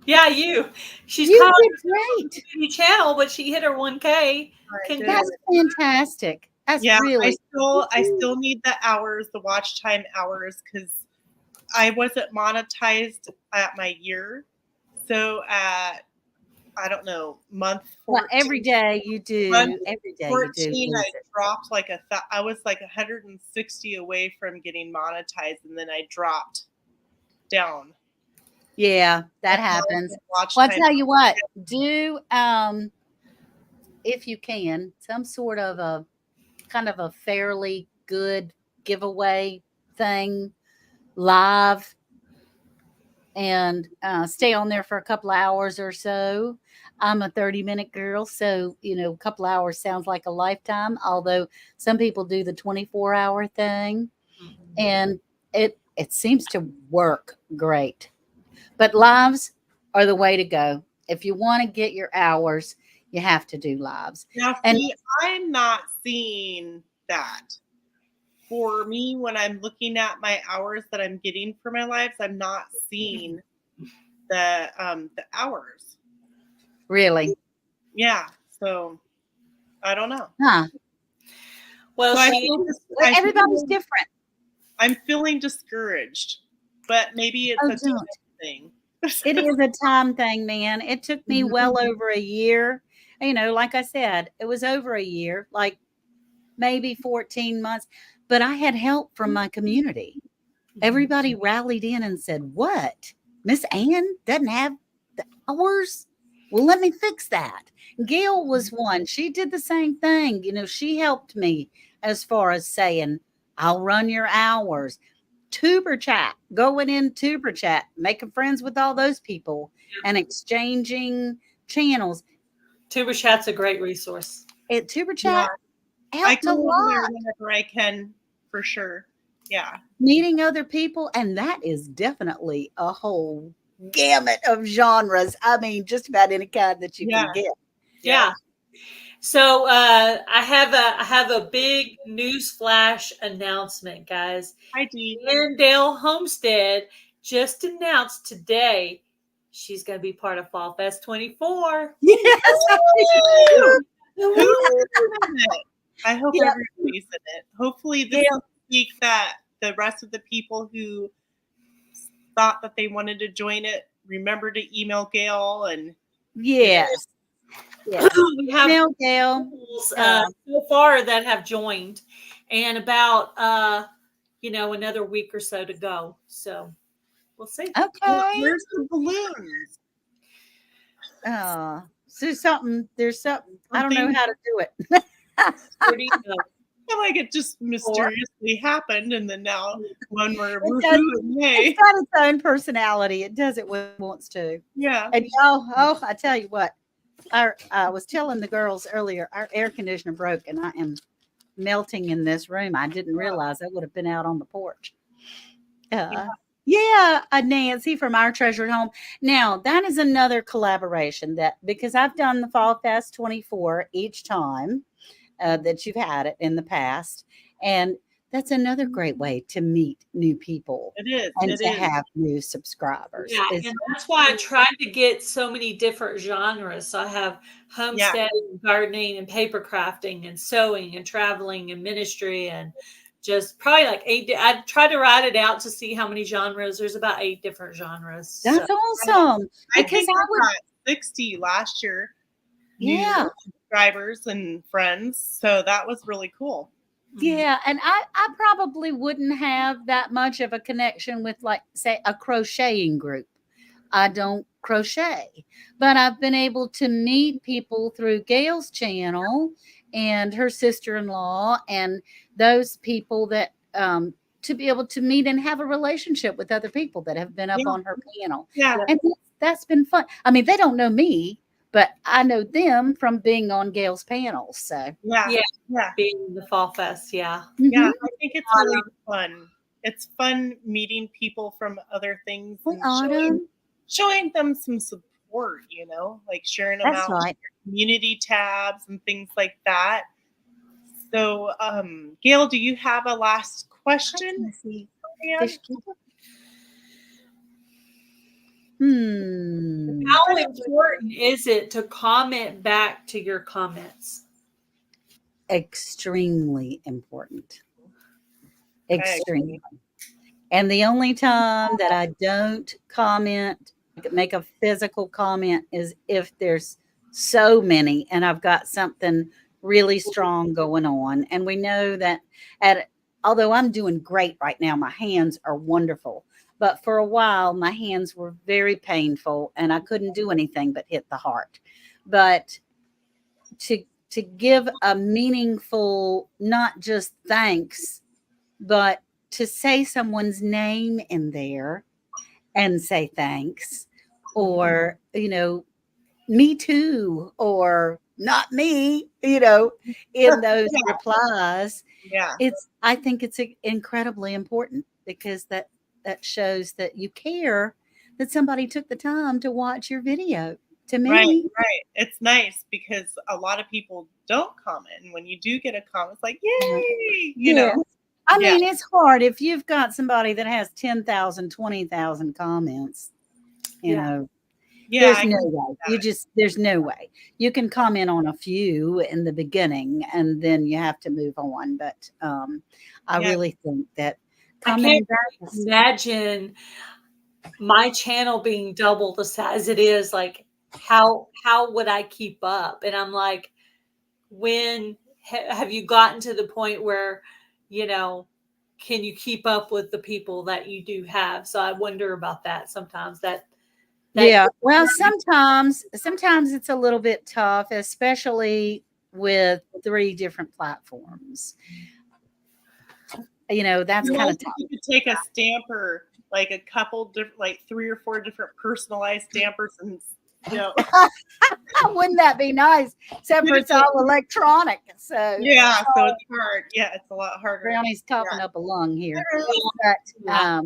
Yeah, you. She's you did great. Channel, but she hit her 1K. That's fantastic. That's really. I still need the hours, the watch time hours, because I wasn't monetized at my year. So at I don't know, month 14. Well, every day you do. Every day 14, you do. I dropped I was like 160 away from getting monetized, and then I dropped down. Yeah, that happens. Well, I'll tell you what, do if you can, some sort of a kind of a fairly good giveaway thing live, and stay on there for a couple of hours or so. I'm a 30-minute girl, so a couple of hours sounds like a lifetime, although some people do the 24-hour thing, and it seems to work great. But lives are the way to go. If you want to get your hours, you have to do lives. Now, I'm not seeing that. For me, when I'm looking at my hours that I'm getting for my lives, I'm not seeing the hours. Really? Yeah. So I don't know. Huh. Well, everybody's different. I'm feeling discouraged. but maybe it's Oh, a don't. time thing. It is a time thing, man. It took me Mhm. well over a year. Like I said, it was over a year, like maybe 14 months, but I had help from my community. Everybody rallied in and said, "What? Miss Ann doesn't have the hours? Well, let me fix that." Gail was one. She did the same thing. She helped me as far as saying, "I'll run your hours." Tuber chat, going in Tuber chat, making friends with all those people and exchanging channels. Tuber Chat's a great resource. Tuber Yeah, chat I helped go a over there lot. whenever I can, for sure. Yeah. Meeting other people, and that is definitely a whole gamut of genres. I mean, just about any kind that you Yeah. can get. Yeah. So I have a big news flash announcement, guys. Hi, Dee. Dale Homestead just announced today she's going to be part of Fall Fest 24. Yes, I Who do. is it? I hope Yeah. everybody's in it. Hopefully, this is the week that the rest of the people who thought that they wanted to join it remember to email Gail and Yes. Yes. We have Now, Gail. couples, so far that have joined, and about another week or so to go. So we'll see. Okay. Where's the balloons? There's something. I don't know Something- how to do it. Pretty good. I feel like it just mysteriously happened, and then now when we're It does. woohoo, yay. It's got its own personality. It does it when it wants to. Yeah. And I tell you what, I was telling the girls earlier, our air conditioner broke, and I am melting in this room. I didn't realize I would have been out on the porch. Nancy from Our Treasured Home. Now, that is another collaboration because I've done the Fall Fest 24 each time that you've had it in the past. And that's another great way to meet new people. It is. And It to is. have new subscribers. Yeah, and that's why I tried to get so many different genres. So I have homesteading, gardening, and paper crafting, and sewing, and traveling, and ministry, and just probably like 8. I tried to write it out to see how many genres. There's about 8 different genres. That's awesome. I think I got 60 last year. Yeah. New subscribers and friends. So that was really cool. Yeah, and I probably wouldn't have that much of a connection with, like, say, a crocheting group. I don't crochet, but I've been able to meet people through Gail's channel and her sister-in-law and those people that to be able to meet and have a relationship with other people that have been up on her panel. Yeah. And that's been fun. I mean, they don't know me, but I know them from being on Gail's panels. So Yeah. Being in the Fall Fest, Yeah, I think it's really fun. It's fun meeting people from other things and showing them some support, like sharing them out with community tabs and things like that. So, Gail, do you have a last question? How important is it to comment back to your comments? Extremely important. Extremely. And the only time that I don't comment, make a physical comment, is if there's so many and I've got something really strong going on. And we know that although I'm doing great right now, my hands are wonderful. But for a while, my hands were very painful and I couldn't do anything but hit the heart. But to give a meaningful, not just thanks, but to say someone's name in there and say thanks, or, me too, or not me, in those replies. Yeah. I think it's incredibly important because that shows that you care, that somebody took the time to watch your video. To me, right. It's nice because a lot of people don't comment, and when you do get a comment, it's like, yay, you know. I mean, it's hard if you've got somebody that has 10,000, 20,000 comments. You know, there's no way. There's no way you can comment on a few in the beginning, and then you have to move on. But I really think that I commenting can't back. imagine my channel being double the size it is. Like, how would I keep up? And I'm like, when have you gotten to the point where, can you keep up with the people that you do have? So I wonder about that sometimes. That Yeah. Well, sometimes it's a little bit tough, especially with 3 different platforms. That's kind of tough. You could take a stamper, like a couple different, like 3 or 4 different personalized stampers, and Wouldn't that be nice? Except for it's all electronic. So yeah, so it's hard. Yeah, it's a lot harder. Brownie's coughing up a lung here. But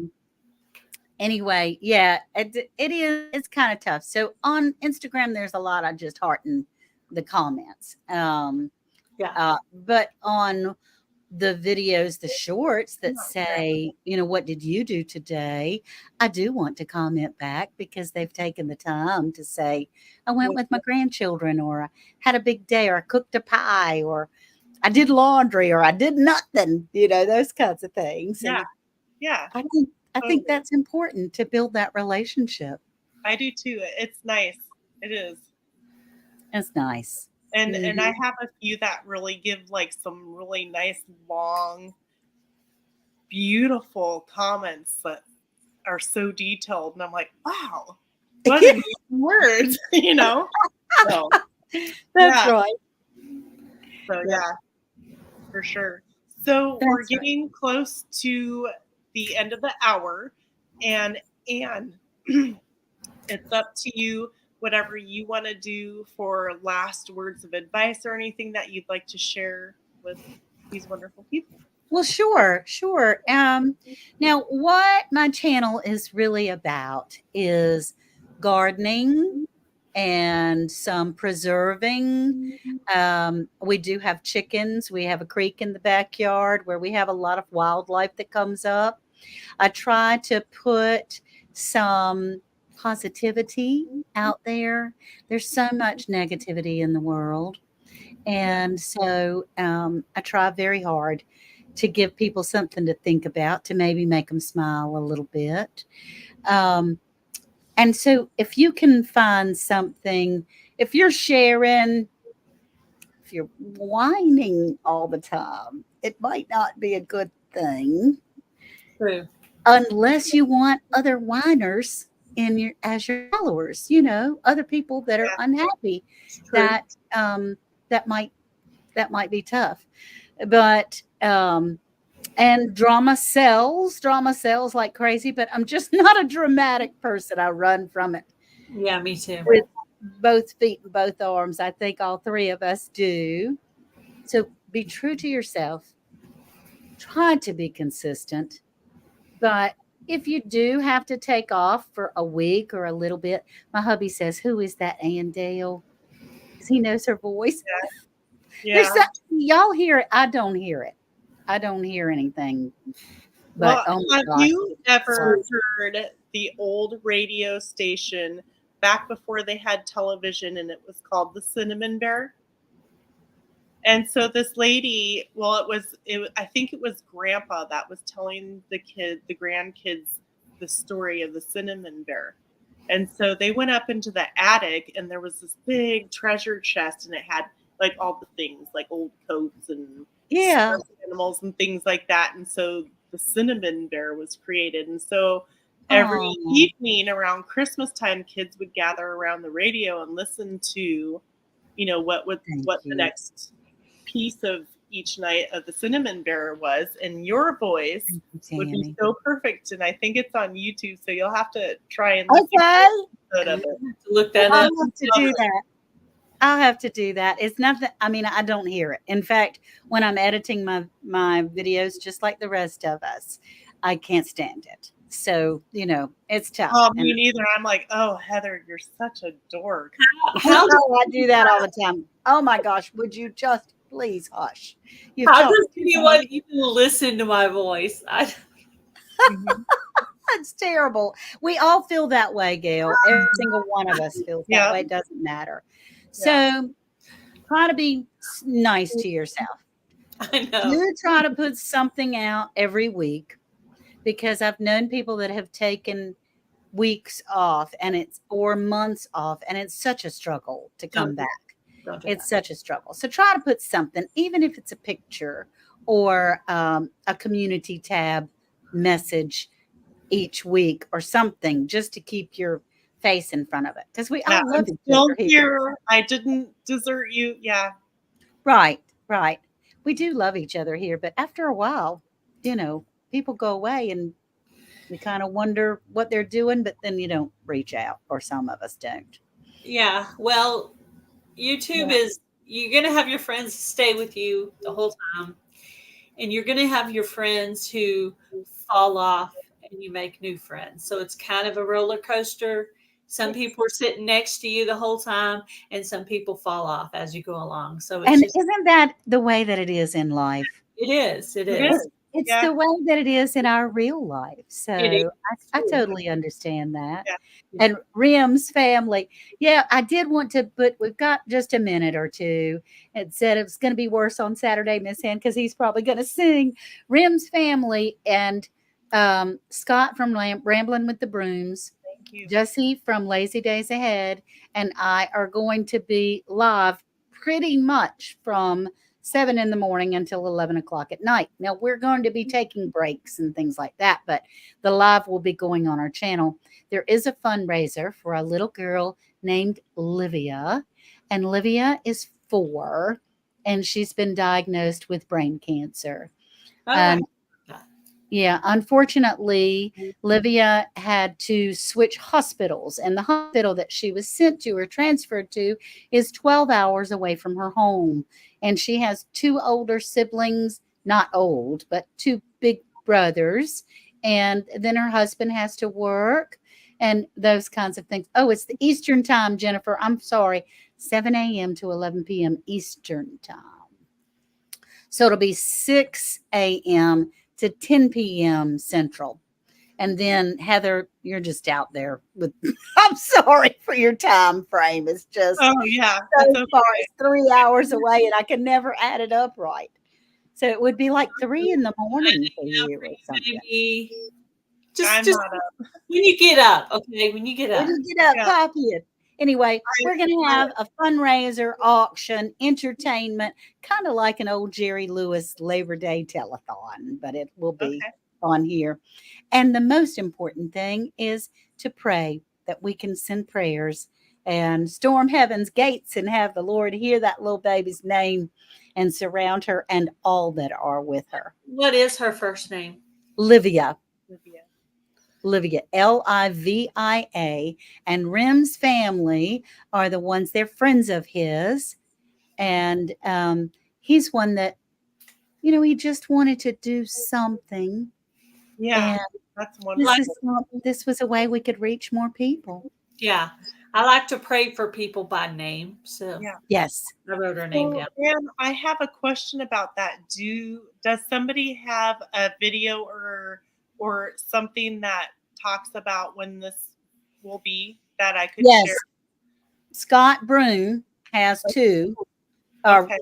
anyway, yeah, it's kind of tough. So on Instagram, there's a lot I just hearten the comments. But on the videos, the shorts that say, what did you do today? I do want to comment back because they've taken the time to say, I went with my grandchildren, or I had a big day, or I cooked a pie, or I did laundry, or I did nothing, those kinds of things. Yeah. And yeah. I think that's important to build that relationship. I do too. It's nice. It is. It's nice. And I have a few that really give like some really nice, long, beautiful comments that are so detailed. And I'm like, wow, what are these words, So, That's right. So yeah, for sure. So we're getting close to the end of the hour, and it's up to you. Whatever you want to do for last words of advice or anything that you'd like to share with these wonderful people. Well, sure. Now, what my channel is really about is gardening and some preserving. We do have chickens. We have a creek in the backyard where we have a lot of wildlife that comes up. I try to put some positivity out there. There's so much negativity in the world. And so I try very hard to give people something to think about, to maybe make them smile a little bit. And so if you can find something, if you're sharing, if you're whining all the time, it might not be a good thing. True. Unless you want other whiners as your followers, other people that are unhappy. That might be tough. But and drama sells like crazy, but I'm just not a dramatic person. I run from it. Yeah, me too. With both feet and both arms. I think all 3 of us do. So be true to yourself. Try to be consistent. But if you do have to take off for a week or a little bit, my hubby says, "Who is that Ann Dale?" Because he knows her voice. Yeah. Y'all hear it. I don't hear it. I don't hear anything. But have you ever heard the old radio station back before they had television, and it was called the Cinnamon Bear? And so this lady, I think it was Grandpa that was telling the grandkids, the story of the Cinnamon Bear. And so they went up into the attic, and there was this big treasure chest, and it had like all the things, like old coats and animals and things like that. And so the Cinnamon Bear was created. And so every evening around Christmas time, kids would gather around the radio and listen to, what the next piece of each night of the Cinnamon Bear was, and your voice would be so perfect. And I think it's on YouTube, so you'll have to try and look that up. I'll have to do that. It's nothing. I mean, I don't hear it. In fact, when I'm editing my videos, just like the rest of us, I can't stand it. So, it's tough. Oh, me neither. I'm like, oh, Heather, you're such a dork. How do I do that all the time? Oh my gosh, would you just please hush? How does anyone even listen to my voice? It's terrible. We all feel that way, Gail. Every single one of us feels that way. It doesn't matter. So try to be nice to yourself. I know. You try to put something out every week. because I've known people that have taken weeks off or months off, and it's such a struggle to come back. Don't do It's that. such a struggle. So try to put something, even if it's a picture or a community tab message each week or something, just to keep your face in front of it. Because we all love I'm each still other here. here. I didn't desert you. Yeah. Right, right. We do love each other here, but after a while, people go away and you kind of wonder what they're doing, but then you don't reach out, or some of us don't. Yeah. Well, YouTube Yeah. is, you're going to have your friends stay with you the whole time. And you're going to have your friends who fall off and you make new friends. So it's kind of a roller coaster. Some people are sitting next to you the whole time, and some people fall off as you go along. So it's And just, isn't that the way that it is in life? it is. It It is. is. It's Yeah. the way that it is in our real life. So It is. I totally understand that. Yeah. And Rim's family. Yeah, I did want to, but we've got just a minute or two. It said it was going to be worse on Saturday, Miss Ann, because he's probably going to sing. Rim's family and Scott from Rambling with the Brooms, Thank you. Jesse from Lazy Days Ahead, and I are going to be live pretty much from 7 in the morning until 11 o'clock at night. Now, we're going to be taking breaks and things like that, but the live will be going on our channel. There is a fundraiser for a little girl named Livia, and Livia is 4, and she's been diagnosed with brain cancer. All And right. yeah, unfortunately, Livia had to switch hospitals, and the hospital that she was sent to or transferred to is 12 hours away from her home. And she has 2 older siblings, not old, but 2 big brothers. And then her husband has to work and those kinds of things. Oh, it's the Eastern time, Jennifer. I'm sorry. 7 a.m. to 11 p.m. Eastern time. So it'll be 6 a.m. to 10 p.m. Central. And then Heather, you're just out there with I'm sorry for your time frame. It's just Oh yeah. so That's far. okay. It's 3 hours away and I can never add it up right. So it would be like 3 in the morning for you or something. Maybe I'm just not up. when you get up, okay? When you get up. When you get up, Yeah. pop in. Anyway, we're going to have a fundraiser, auction, entertainment, kind of like an old Jerry Lewis Labor Day telethon, but it will be Okay. on here. And the most important thing is to pray, that we can send prayers and storm heaven's gates and have the Lord hear that little baby's name and surround her and all that are with her. What is her first name? Livia. Livia. Livia, and Rim's family are the ones, they're friends of his. And he's one that, he just wanted to do something. Yeah. And That's wonderful. this was a way we could reach more people. Yeah. I like to pray for people by name. So Yeah. Yes. I wrote her name So, down. Ann, I have a question about that. Does somebody have a video or something that talks about when this will be that I could Yes. share? Scott Broom has 2, or Okay.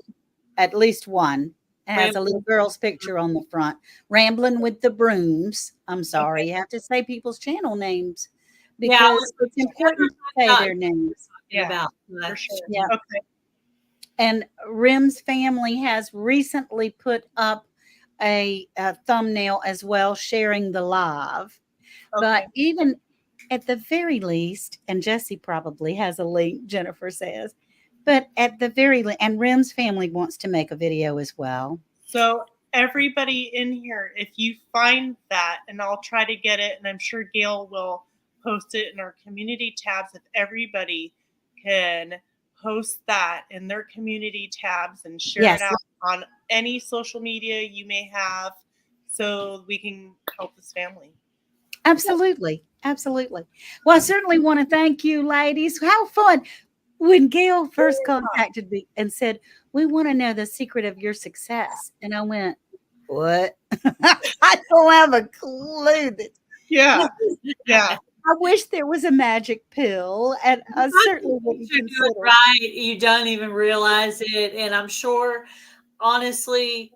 at least one. It has a little girl's picture on the front. Rambling with the Brooms. I'm sorry, you have to say people's channel names because it's important to say their names. Yeah. About For sure. Yeah. Okay. And Rim's family has recently put up a thumbnail as well, sharing the live. But Okay. even at the very least, and Jesse probably has a link, Jennifer says, but at the very least, and Rim's family wants to make a video as well. So everybody in here, if you find that, and I'll try to get it, and I'm sure Gail will post it in our community tabs, if everybody can post that in their community tabs and share Yes. it out on any social media you may have so we can help this family. Absolutely. Absolutely. Well, I certainly want to thank you, ladies. How fun. When Gail first contacted me and said, we want to know the secret of your success. And I went, what? I don't have a clue. Yeah. Yeah. I wish there was a magic pill, and I certainly wouldn't You do consider it right. You don't even realize it. And I'm sure, honestly,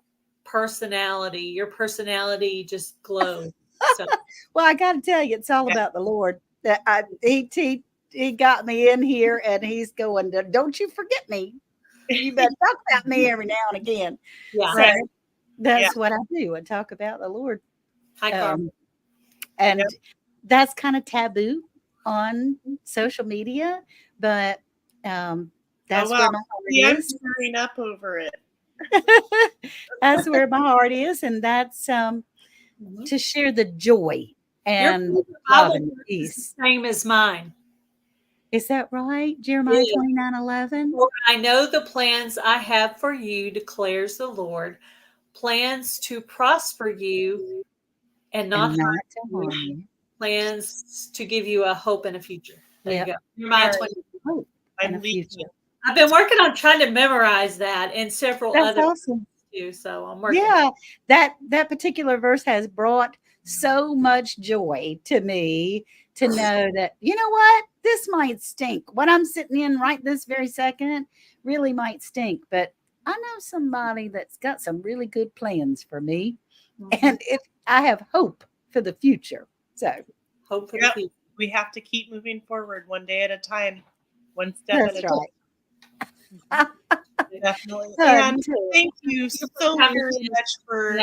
your personality just glows. So Well, I got to tell you, it's all about the Lord. That he got me in here, and he's going to, don't you forget me. You better talk about me every now and again. yeah. So Right. that's what I do. I talk about the Lord. Hi, Carl. And Yep. that's kind of taboo on social media, but that's where my heart See, I'm is. tearing up over it. That's where my heart is, and that's Mhm. to share the joy Your and favorite love Bible and verse is peace. the same as mine. Is that right? Jeremiah Yeah. 29:11. For I know the plans I have for you, declares the Lord, plans to prosper you and not And not harm to you, harm you. plans to give you a hope and a future. There Yep. you go. Jeremiah Right. 20. Hope and I'm a leaving. future. I've been working on trying to memorize that and several That's other awesome. too, so I'm working. Yeah, that particular verse has brought so much joy to me to know that, you know what, this might stink. What I'm sitting in right this very second really might stink, but I know somebody that's got some really good plans for me, Mhm. and I have hope for the future. So Hope for the Yep. future. We have to keep moving forward one day at a time, one step that's at a time. right. Definitely. Hug And too. thank you so very much for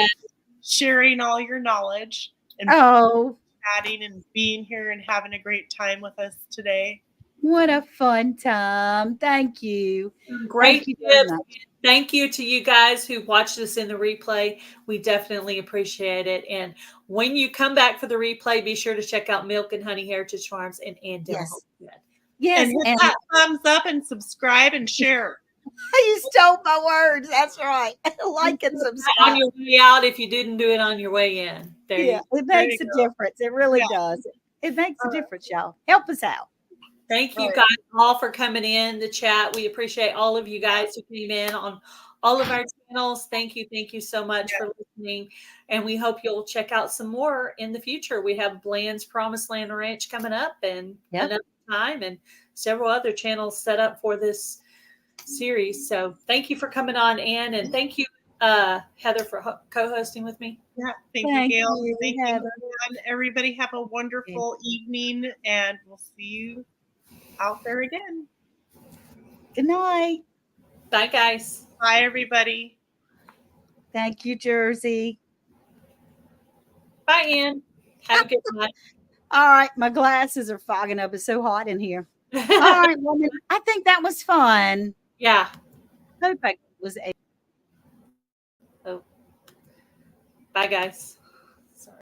sharing all your knowledge and Oh, chatting and being here and having a great time with us today. what a fun time. Thank you. Great Thank you very tips. much. Thank you to you guys who watched us in the replay. We definitely appreciate it. And when you come back for the replay, be sure to check out Milk and Honey Heritage Farms and Andale Yes. Homestead. Yes, And hit and that thumbs up and subscribe and share. you stole my words. That's right. Like and On subscribe. your way out if you didn't do it on your way in. There you Yeah, go. it There makes you a difference. It really does. It makes a difference, y'all. Help us out. Thank you Right. guys all for coming in the chat. We appreciate all of you guys who came in on all of our channels. Thank you so much for listening. And we hope you'll check out some more in the future. We have Bland's Promised Land Ranch coming up and another time and several other channels set up for this series. So thank you for coming on, Ann, and thank you, Heather, for co-hosting with me. Yeah, thank you, Gail. Thank you, Heather. everyone. Everybody have a wonderful evening, and we'll see you out there again. Good night. Bye, guys. Bye, everybody. Thank you, Jersey. Bye, Ann. Have a good night. All right, my glasses are fogging up. It's so hot in here. All right, woman. I think that was fun. Yeah. Hope I was able. Oh. Bye, guys.